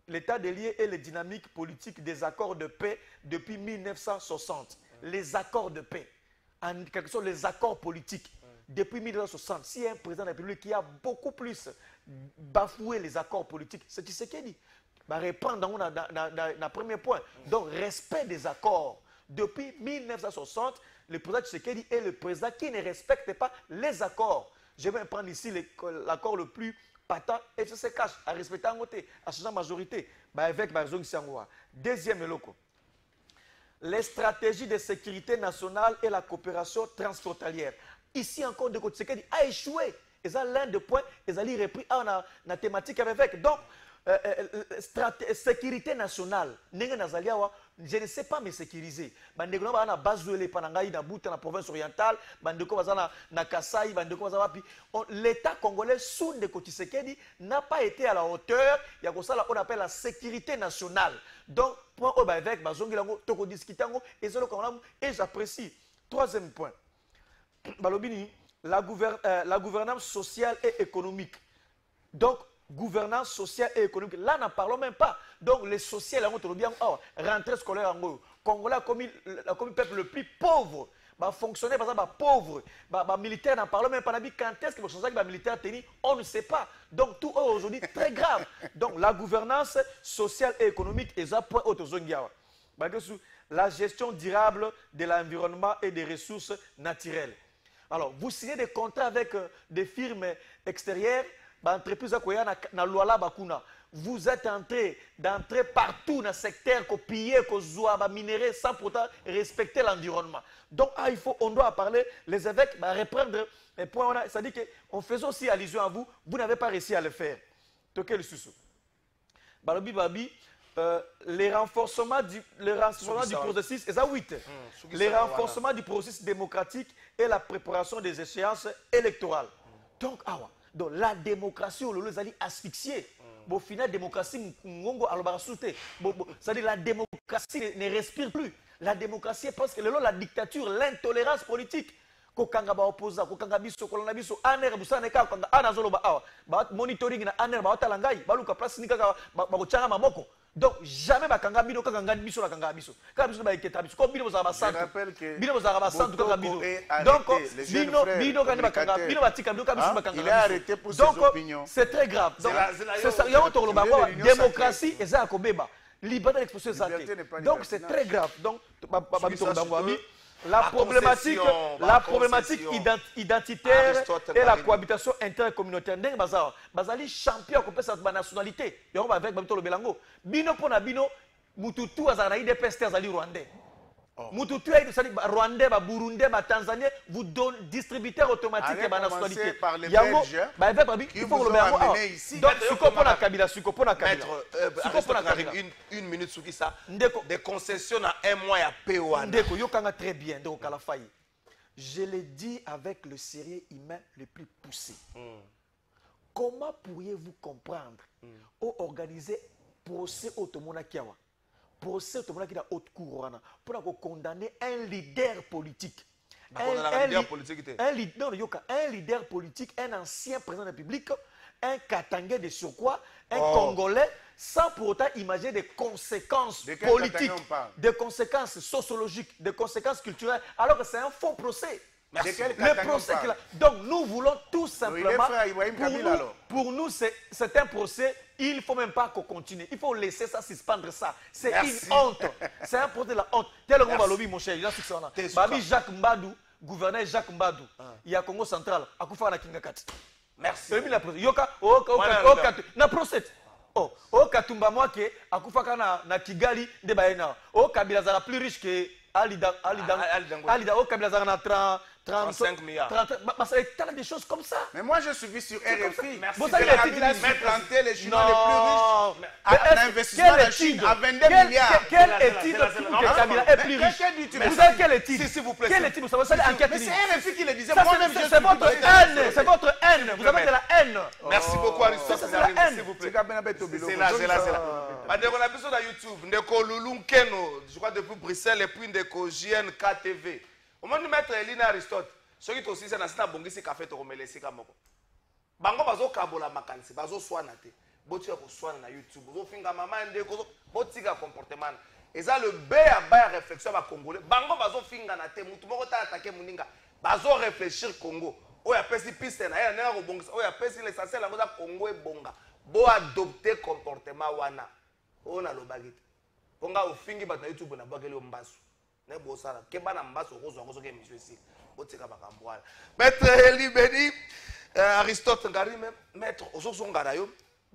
l'état des liés et les dynamiques politiques des accords de paix depuis 1960. Les accords de paix. En quelque sorte, les accords politiques. Depuis 1960, s'il y a un président de la République qui a beaucoup plus bafoué les accords politiques, c'est Tshisekedi. Va répondre dans le premier point. Donc, respect des accords. Depuis 1960, le président Tshisekedi est le président qui ne respecte pas les accords. Je vais prendre ici l'accord le plus patent et ça se cache à respecter en côté, à changer la majorité. Avec Barzong Siangwa. Deuxième éloquent. Les stratégies de sécurité nationale et la coopération transfrontalière. Ici encore, de côté Tshisekedi a échoué. Et ça, l'un des points, ils ont repris dans la thématique avec. Donc, sécurité nationale, je ne sais pas me sécuriser. La province orientale, l'État congolais sous Tshisekedi n'a pas été à la hauteur. Il y a ça qu'on appelle la sécurité nationale. Donc, point avec et j'apprécie. Troisième point. La gouvernance sociale et économique. Donc, gouvernance sociale et économique. Là, n'en parlons même pas. Donc, les sociaux, rentrée scolaire en gros. Congolais comme le peuple le plus pauvre. Fonctionnaire, par exemple, pauvre. Militaire, n'en parlons même pas. Quand est-ce que vous changez que militaire tenir? On ne sait pas. Donc, tout aujourd'hui, très grave. Donc, la gouvernance sociale et économique est un point autozongiawa. La gestion durable de l'environnement et des ressources naturelles. Alors, vous signez des contrats avec des firmes extérieures. Vous êtes d'entrer partout dans le secteur, qu'on piller, qu'on zoua, minérer, sans pourtant respecter l'environnement. Donc, on doit parler, les évêques, reprendre les points. C'est-à-dire qu'on faisait aussi allusion à vous, vous n'avez pas réussi à le faire. Toquez le sous. Les renforcements du processus, les renforcements du processus démocratique et la préparation des échéances électorales. Donc, la démocratie, on les a asphyxiés. Au final, la démocratie, c'est-à-dire la démocratie ne respire plus. La démocratie est parce que la dictature, l'intolérance politique. Kokanga ba opposa, kokanga biso, kolona biso, aner busane ka kokanga anazolo ba awa. Ba monitoring na aner ba watalangai, ba luka place ni kaka ba kochanga mamoko. Donc jamais ba kanga bino kanga ngani biso na kanga biso. Kanga biso ba iketa biso. Ko bino za ba santu. Bino za ba santu kanga bino. Donc bino kanga ba kanga, bino ba tika bino kanga biso ba kanga. Il est arrêté pour ses opinions. C'est très grave. Donc c'est ça, ya otoro ba ko démocratie eza ko beba. Liberté d'expression eza. Donc c'est très grave. Donc ba biso ndangwami. La problématique identitaire et la cohabitation intercommunautaire. Bazali champion comme ça de nationalité. Yoro avec Babito Belango. Bino pona bino mututu azana ide peste azali rwandais. Mututu azali rwandais, burundais, tanzanien vous donne distributeur automatique de nationalité. Par les Belges. Il faut le Belango ici. Donc suko pona Kabila, suko pona Kabila. Une minute sur ça. Des concessions à un mois à Péouane. Ndeko yokanga très bien donc à la faille. Je l'ai dit avec le sérieux humain le plus poussé. Comment pourriez-vous comprendre ou organiser procès automona kiawa? Procès automona qui a haute cour pour condamner un leader politique. Un leader politique, un ancien président de la République, un Katangais de surcroît, un Congolais, sans pour autant imaginer des conséquences politiques, des conséquences sociologiques, des conséquences culturelles, alors que c'est un faux procès. Le procès qu'il a. Donc nous voulons tout simplement. Pour nous, c'est un procès. Il ne faut même pas qu'on continue. Il faut laisser ça suspendre ça. C'est une honte. C'est un procès de la honte. Tel qu'on va lobby, mon cher. Babi Jacques Mbadou, gouverneur Jacques Mbadou, il y a Congo central. Akoufa na Kingakat. Merci. Yoka, na procès. Oh, Katumba Mwake, Akoufa na Kigali, de Baena. Oh, Kabila Zara plus riche que Alida, oh, Kabila Zara na 35 milliards. T'as des choses comme ça. Mais moi, je suis sur RFI. Vous savez, mais planter les Chinois les plus riches. L'investissement de la Chine à 22 milliards. Quelle étude que Kabila est plus riche? Vous avez quelle étude? S'il vous plaît. Quelle étude? Vous savez, enquête. Mais c'est RFI qui le disait. C'est votre haine. C'est votre haine. Vous avez de la haine. Merci beaucoup, Aristote. C'est la haine. S'il vous plaît. C'est là. On a besoin de YouTube. Ndeko Loulou Keno, je crois depuis Bruxelles, et puis Ndeko JNK TV. Au moins, nous mettre Elina Aristote. Ceux qui aussi c'est dans bongisi café to remele sika moko. Bango bazo kabola makansi, bazo swana te. Boti ko swana na YouTube. Bazo finga mama ndeko boti ka comportement. Et ça le B à bas réflexion ba congolais. Bango bazo finga na te mutu moko ta attaquer muninga. Bazo réfléchir Congo. Oya pesi piste na ya ko bongisa. Oya pesi l'essentiel la ngoza Congo e bonga. Bo adopter comportement wana. Ona lo bagite. Ponga ofingi ba na YouTube na bageli ombasu. Ne bosala keba na mbaso kozwa kozoke monsieur ici botika bakambwala maître Elibedi Aristote ngari même maître ozosonga yo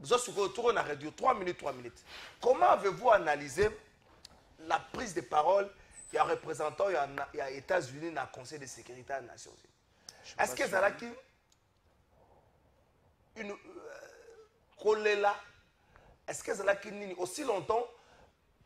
zosuko tourne à réduire 3 minutes. Comment avez-vous analysé la prise de parole il y a représentant il y a États-Unis dans le Conseil de sécurité des Nations Unies? Est-ce que ça là qui une kolela est-ce que ça là qui aussi longtemps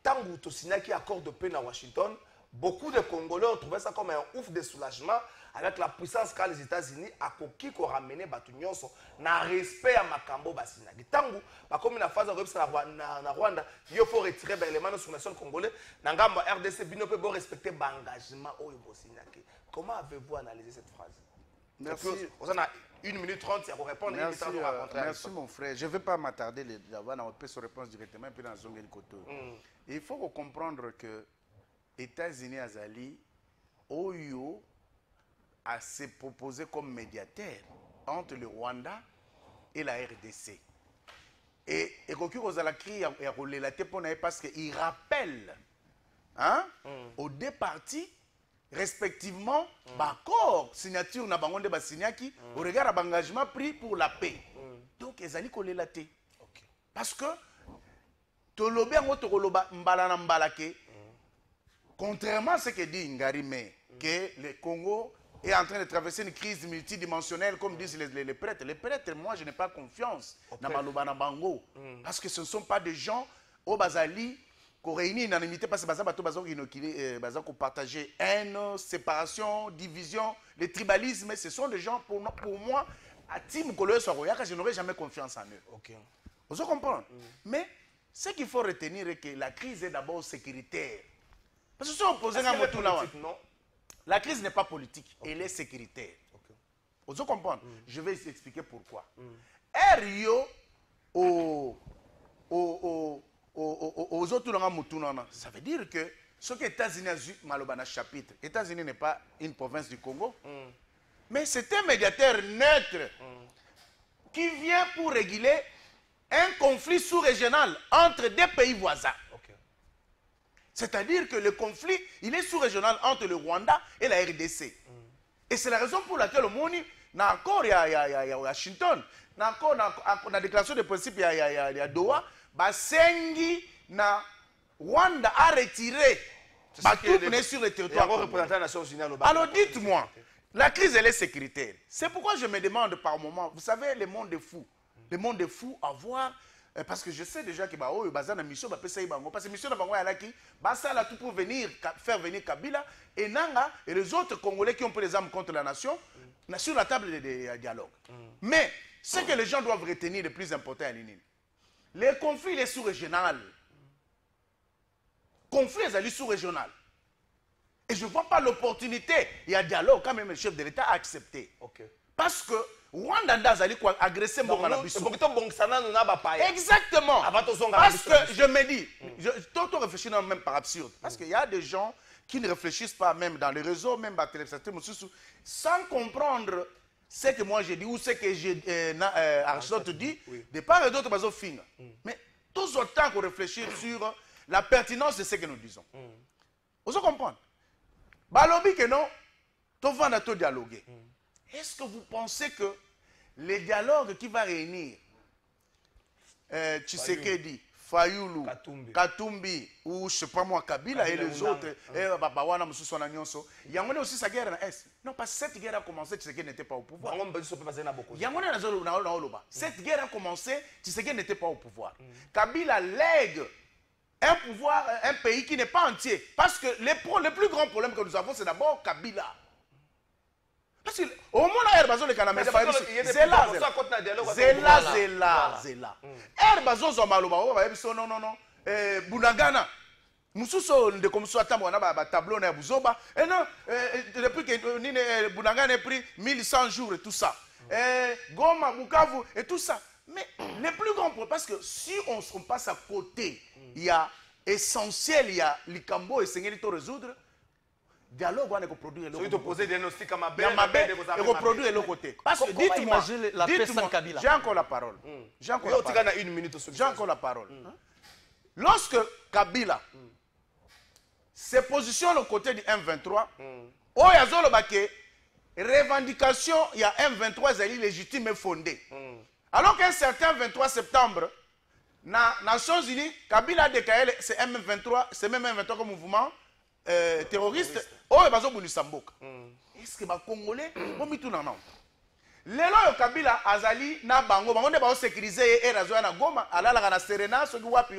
tangu to signaki accord de paix à Washington? Beaucoup de Congolais ont trouvé ça comme un ouf de soulagement avec la puissance qu'a les États-Unis à qui ont ramené Batunyonso na respect à Makambo Basina. Tangu, comme une phase de Rwanda, il faut retirer les éléments sur le sol congolais. Nangamba RDC bino peut respecter l'engagement au Bosina. Comment avez-vous analysé cette phrase? Merci. On a 1 minute 30 pour répondre. Merci mon frère. Je ne vais pas m'attarder là-bas, on peut se répondre directement et puis dans Zongel Koto. Il faut comprendre que États-Unis Azali, Oyo a se proposé comme médiateur entre le Rwanda et la RDC. Et Koki Ozalakri a relaté parce qu'il rappelle aux deux parties, respectivement, l'accord, signature na bangonde basignaki, au regard de l'engagement pris pour la paix. Donc, Ezali relaté. Parce que, Tolobe ango tokoloba mbala na mbalake. Contrairement à ce que dit Ngarime, que le Congo est en train de traverser une crise multidimensionnelle, comme disent les prêtres. Les prêtres, moi, je n'ai pas confiance dans Maloba Bango. Parce que ce ne sont pas des gens au Bazali qui réunissent une unanimité parce que qui partager haine, séparation, division, le tribalisme. Ce sont des gens, pour moi, à Tim Koloye Soroyaka, je n'aurais jamais confiance en eux. Vous comprenez? Mais ce qu'il faut retenir est que la crise est d'abord sécuritaire. Parce que si on pose un mot là, la crise n'est pas politique, elle est sécuritaire. Vous comprenez? Je vais expliquer pourquoi. Rio ça veut dire que ce que les États-Unis ont eu Malobana chapitre, les États-Unis n'est pas une province du Congo, mais c'est un médiateur neutre qui vient pour réguler un conflit sous-régional entre deux pays voisins. C'est-à-dire que le conflit, il est sous-régional entre le Rwanda et la RDC. Et c'est la raison pour laquelle au Moni, encore il y a Washington, encore la déclaration de principe, il y a Doha, Basengi, na Rwanda a retiré tout sur le territoire. Alors dites-moi, la crise elle est sécuritaire. C'est pourquoi je me demande par moment, vous savez, le monde est fou. Le monde est fou à voir. Parce que je sais déjà que parce que mission là tout pour venir faire venir Kabila et Nanga et les autres Congolais qui ont pris les armes contre la nation sur la table de dialogue. Mais ce que les gens doivent retenir le plus important à l'Inine, le conflit est sous-régional. Conflit est sous-régional. Et je ne vois pas l'opportunité, il y a dialogue quand même le chef de l'État a accepté. Parce que Rwanda Ndazali quoi agresser Mbonga Bissou. Exactement. Parce que je me dis, je réfléchis même par absurde. Parce qu'il y a des gens qui ne réfléchissent pas même dans les réseaux, même dans la télévision, sans comprendre ce que moi j'ai dit ou ce que Aristote dit, de part et d'autre, ils fin. Mais tous autant qu'on réfléchit sur la pertinence de ce que nous disons. Vous comprenez? Balobi que non, tout va dans tout dialoguer. Est-ce que vous pensez que les dialogues qui vont réunir Tshisekedi, Fayoulou, Katumbi ou je sais pas moi, Kabila et les autres, Babawana, Moussoussouana Nyonso, il y a aussi sa guerre en Est. Non, parce que cette guerre a commencé, Tshisekedi n'était pas au pouvoir. Cette guerre a commencé, Tshisekedi n'était pas au pouvoir. Kabila lègue un pouvoir, un pays qui n'est pas entier. Parce que le plus grand problème que nous avons, c'est d'abord Kabila. Parce qu'au moins, Herbazo, le Canamé, Zela. Herbazo, Zomaloba, non, Bunagana. Moussousso, de comme soit tableau, Buzoba. Et non, depuis que Bunagana a pris 1100 jours et tout ça. Goma, Bukavu et tout ça. Mais le plus grand problème, parce que si on passe à côté, il y a essentiel, il y a l'Ikambo et Seigneur de résoudre. Dialogue, on est produire l'autre côté. Poser diagnostic à ma belle et reproduire l'autre côté. Parce que dites-moi, j'ai encore la parole. J'ai encore la parole. Lorsque Kabila se positionne aux côtés du M23, oh, il y a revendication, il y a M23 légitime et fondée. Alors qu'un certain 23 septembre, dans les Nations Unies, Kabila a déclaré c'est M23, c'est même M23 comme mouvement terroriste. Oh, il y a est-ce que les Congolais vont tout dans le Lelo Kabila Azali na bango bango ne ba sécuriser et razo na Goma ala la Serena ceux qui wapi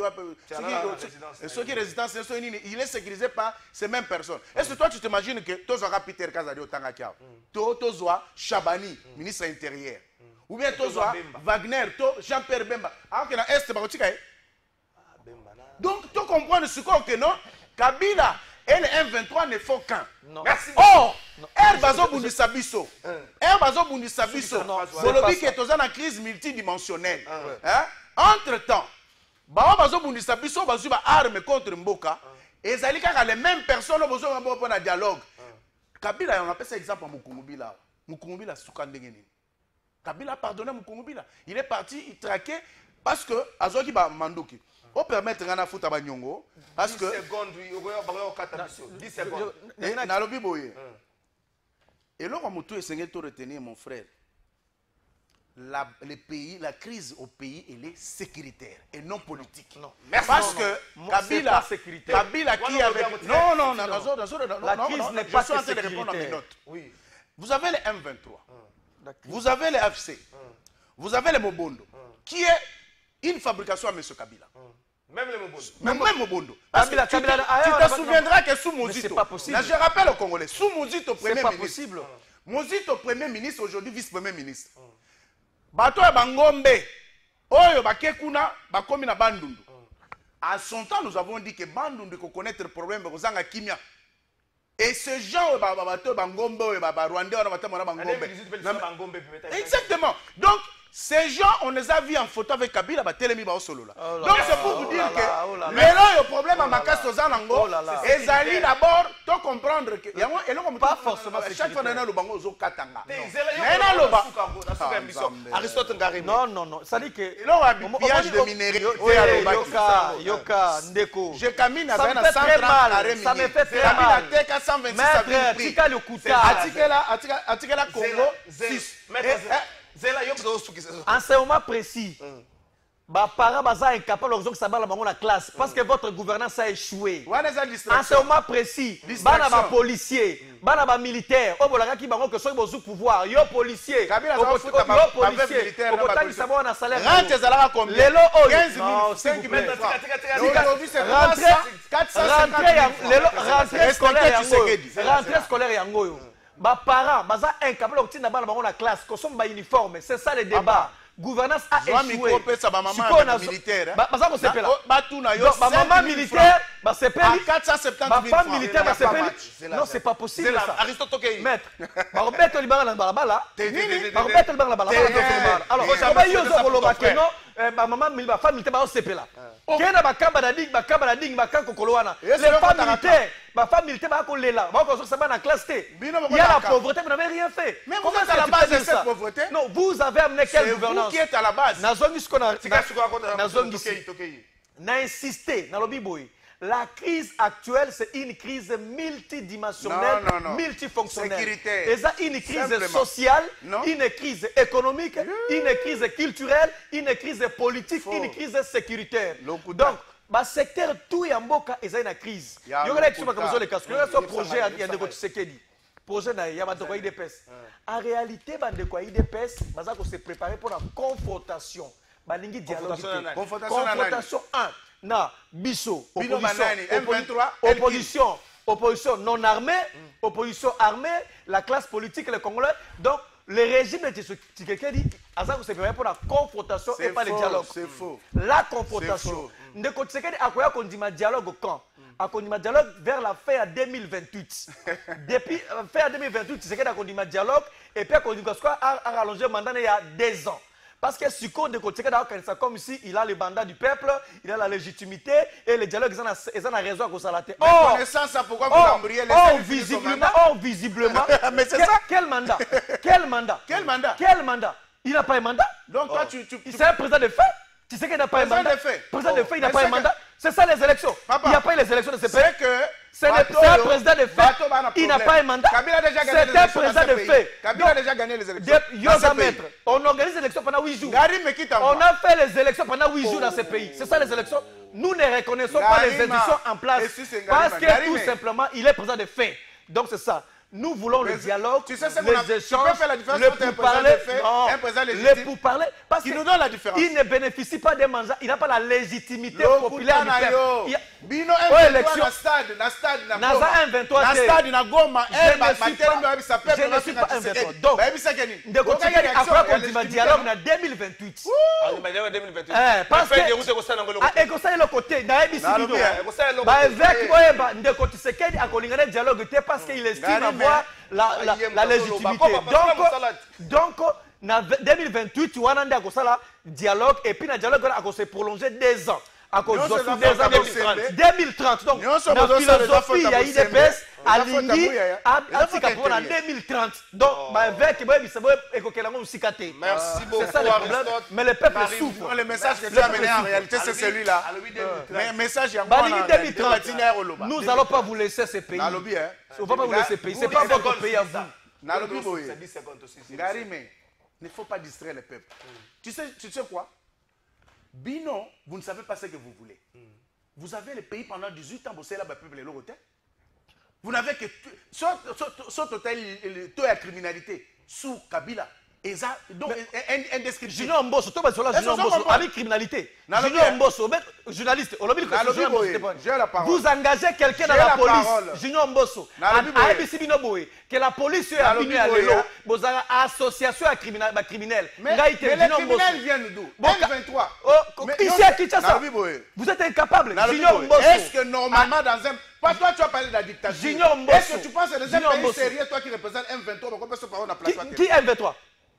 ceux qui résistance il est sécurisé par ces mêmes personnes. Est-ce que toi tu t'imagines que Tozoa Peter Kazadi otanga kia Tozoa Chabani ministre intérieur ou bien Tozoa Wagner Jean-Pierre Bemba alors que na est ba kotika donc tu comprends ce que non Kabila et les M23 ne font qu'un. Merci. Oh, Herbazo Bundisabiso. Herbazo Bundisabiso. Bolobi qui est dans une crise multidimensionnelle. Entre-temps, Herbazo Bundisabiso a une arme contre Mboka. Et Zalika les mêmes personnes ont besoin d'un dialogue. Kabila, on appelle ça exemple à Mukungubila. Mukungubila Soukandengeni. Kabila a pardonné Mukungubila. Il est parti, il traquait parce que Azoki Mandoki. On permet de faire foutre à Nyongo parce que 10 secondes. Et là, on peut essayer de retenir mon frère. Le pays, la crise au pays, elle est sécuritaire et non politique. Non. Parce que Kabila qui avait... Non, la crise n'est pas sécuritaire. Vous avez les M23, vous avez les FC, vous avez les Mobondo, qui est une fabrication à M. Kabila. Même les Mobondo. Même Mobondo. Parce que tu te souviendras que sous Mouzito, je rappelle aux Congolais, sous Mouzito, Premier ministre, Mouzito, Premier ministre, aujourd'hui vice-premier ministre. Bato ya Bangombe, Oyo Bakekuna, Bakomi na Bandundu. À son temps, nous avons dit que Bandundu connaître le problème de Rosanga Kimia. Et ces gens, Bato Bangombe, Rwandais, Bangombe. Exactement. Donc, ces gens, on les a vus en photo avec Kabila, donc c'est pour vous dire que le problème à Makas Tozanango, et Zali d'abord, tu comprendre que pas forcément chaque fois que Bango zo Katanga. Aristote Ngari. Non, ça dit que pillage de minerais. Yoka, Ndeko. Je camine à 130 carrés. Ça me fait très mal. Maître, Tika le Kouta. Atikela Congo 6. Enseignement précis. Parents sont incapables de savoir la classe parce que votre gouvernance a échoué. Enseignement précis. Bana ba policier, bana ba militaire. Au bolaka ki bango que soit bozu pouvoir. Yo policier. Yo policier. Au botangi savoir na salaire. Rentre zalaka combien? Lelo 15 000, 5 000 francs. Aujourd'hui c'est 450. Rentrée scolaire yango. Bah parents, baza incapable de tenir la classe, qu'on soit uniforme, c'est ça le débat. Gouvernance a échoué. Maman militaire, c'est à 470 000 francs. Femme militaire, non, c'est pas possible ça. Aristote Tokei. Maître, Barobeto Libara la balabala. Barobeto Libara la balabala. Alors, comment ils ont volé non? Ma maman, ma femme militaire, va se là. Kena bakamba na ding, bakanga kokoloana. Les femmes militaires, ma femme militaire va coller là. Va encore ça va dans classe T. Il y a la pauvreté, vous n'avez rien fait. Mais comment c'est à la base de cette pauvreté? Non, vous avez amené quelle gouvernance? C'est vous qui êtes à la base. Nazongi ce qu'on a. N'a insisté, dans le boy. La crise actuelle, c'est une crise multidimensionnelle, multifonctionnelle. Et ça, une crise sociale, une crise économique, une crise culturelle, une crise politique, une crise sécuritaire. Donc, le secteur tout est en boca et ça une crise. Il y a un projet, il y a des Tshisekedi. Projet, il y a un IDPS. En réalité, il IDPS, il se préparer pour la confrontation. Confrontation 1. Na biso opposition non armée, opposition armée, la classe politique, les Congolais. Donc le régime de Tshisekedi se prépare pour la confrontation et pas le dialogue. C'est faux. La confrontation. Ndeko Tshisekedi a quoi qu'on dit ma dialogue quand? A qu'on dit ma dialogue vers la fin à 2028. Depuis fin à 2028, Tshisekedi a qu'on dit ma dialogue et puis a qu'on dit quoi a rallongé le mandat il y a 2 ans. Parce que ce qu'on est comme si il a le mandat du peuple, il a la légitimité et le dialogue, ils ont raison à cause de ça. Pourquoi vous visiblement. Mais c'est ça. Quel mandat? Il n'a pas un mandat. Donc toi, c'est un président de fait. Tu sais qu'il n'a pas un mandat. Président de fait, il n'a pas un mandat. C'est ça les élections. Il n'y a pas eu les élections de ce pays. C'est un président de fait. Il n'a pas un mandat. C'est un président de fait. Kabila a déjà gagné les élections. On organise les élections pendant 8 jours. On a fait les élections pendant 8 jours dans ce pays. C'est ça les élections. Nous ne reconnaissons pas les institutions en place. Parce que tout simplement, il est président de fait. Donc c'est ça. Nous voulons le dialogue, les échanges, le pourparler, parce qu'il nous donne la différence. Il ne bénéficie pas des mandats, il n'a pas la légitimité populaire du peuple. Bino élection na stade je ne suis pas un 23. Donc, Ndeko Tshisekedi a quoi qu'on dit ma dialogue en 2028. Parce que et le côté Ndeko Tshisekedi a collingé dialogue parce qu'il estime avoir la légitimité. Donc, en 2028, tu as un dialogue et puis le dialogue a se prolonger 2 ans. À cause de 2030. Donc, la philosophie, il y a IDPS à Lingui, à 2030. Donc, avec merci beaucoup. C'est ça le problème. Mais le peuple souffre. Le message que tu as amené en réalité, c'est celui-là. Mais message, il y a nous n'allons pas vous laisser ce pays. On ne va pas vous laisser ce pays. Ce n'est pas votre pays à vous. C'est 10 secondes aussi. Garimé, il ne faut pas distraire le peuple. Tu sais quoi? Bino, vous ne savez pas ce que vous voulez. Vous avez le pays pendant 18 ans, vous savez là, le peuple est l'autre. Vous n'avez que. Soit total, le taux de criminalité sous Kabila. Donc, indescriptible. Junior Mbosso, toi, Junior Mbosso, avec criminalité. Junior Mbosso, journaliste, vous engagez quelqu'un dans la police, Junior Mbosso, que la police est abinue à l'élo, vous avez association criminelle. Mais les criminels viennent d'où? M23. Ici à Kinshasa, vous êtes incapable. Junior Mbosso. Est-ce que normalement dans un... Pas toi, tu as parlé de la dictature. Junior Mbosso. Est-ce que tu penses que dans un pays sérieux, toi qui représentes M23, pourquoi peut-ce qu'on a placé? Qui est M23?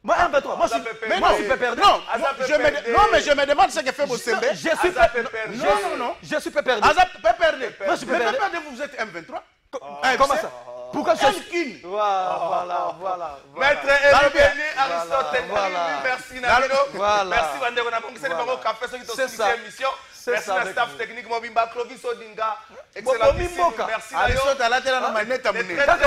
Moi, M23, moi, je suis perdu. Non, mais je me demande ce que fait Bosembe. Je suis perdu. Je suis perdu. Moi, je suis perdu. Vous êtes M23. Comment ça? Pourquoi je suis... Voilà. Maître Elibeni, Aristote, merci Nabino. Merci Vandeko Nabongi, c'est le Maroc Café, ceux qui t'ont suivi cette émission. Merci la staff technique, Mobimba, Clovis Odinga. Excellent. Merci Aristote, à la télé, on m'a net amené. Ma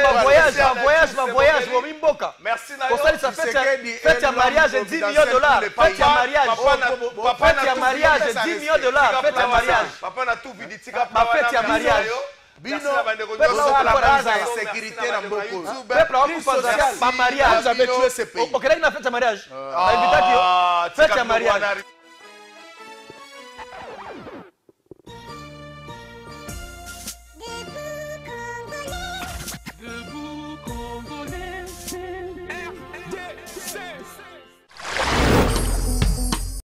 voyage, Mobimboka. Merci Nayo. Ça fait un mariage de 10 millions de dollars. Faites un mariage. Faites un mariage de 10 millions de dollars. Faites un mariage. Papa n'a tout vidé. Faites un mariage. Bino, la base de sécurité dans beaucoup. Peuple a mariage. Vous avez tué ce pays. Ok, là, il a fait un mariage. Faites un mariage.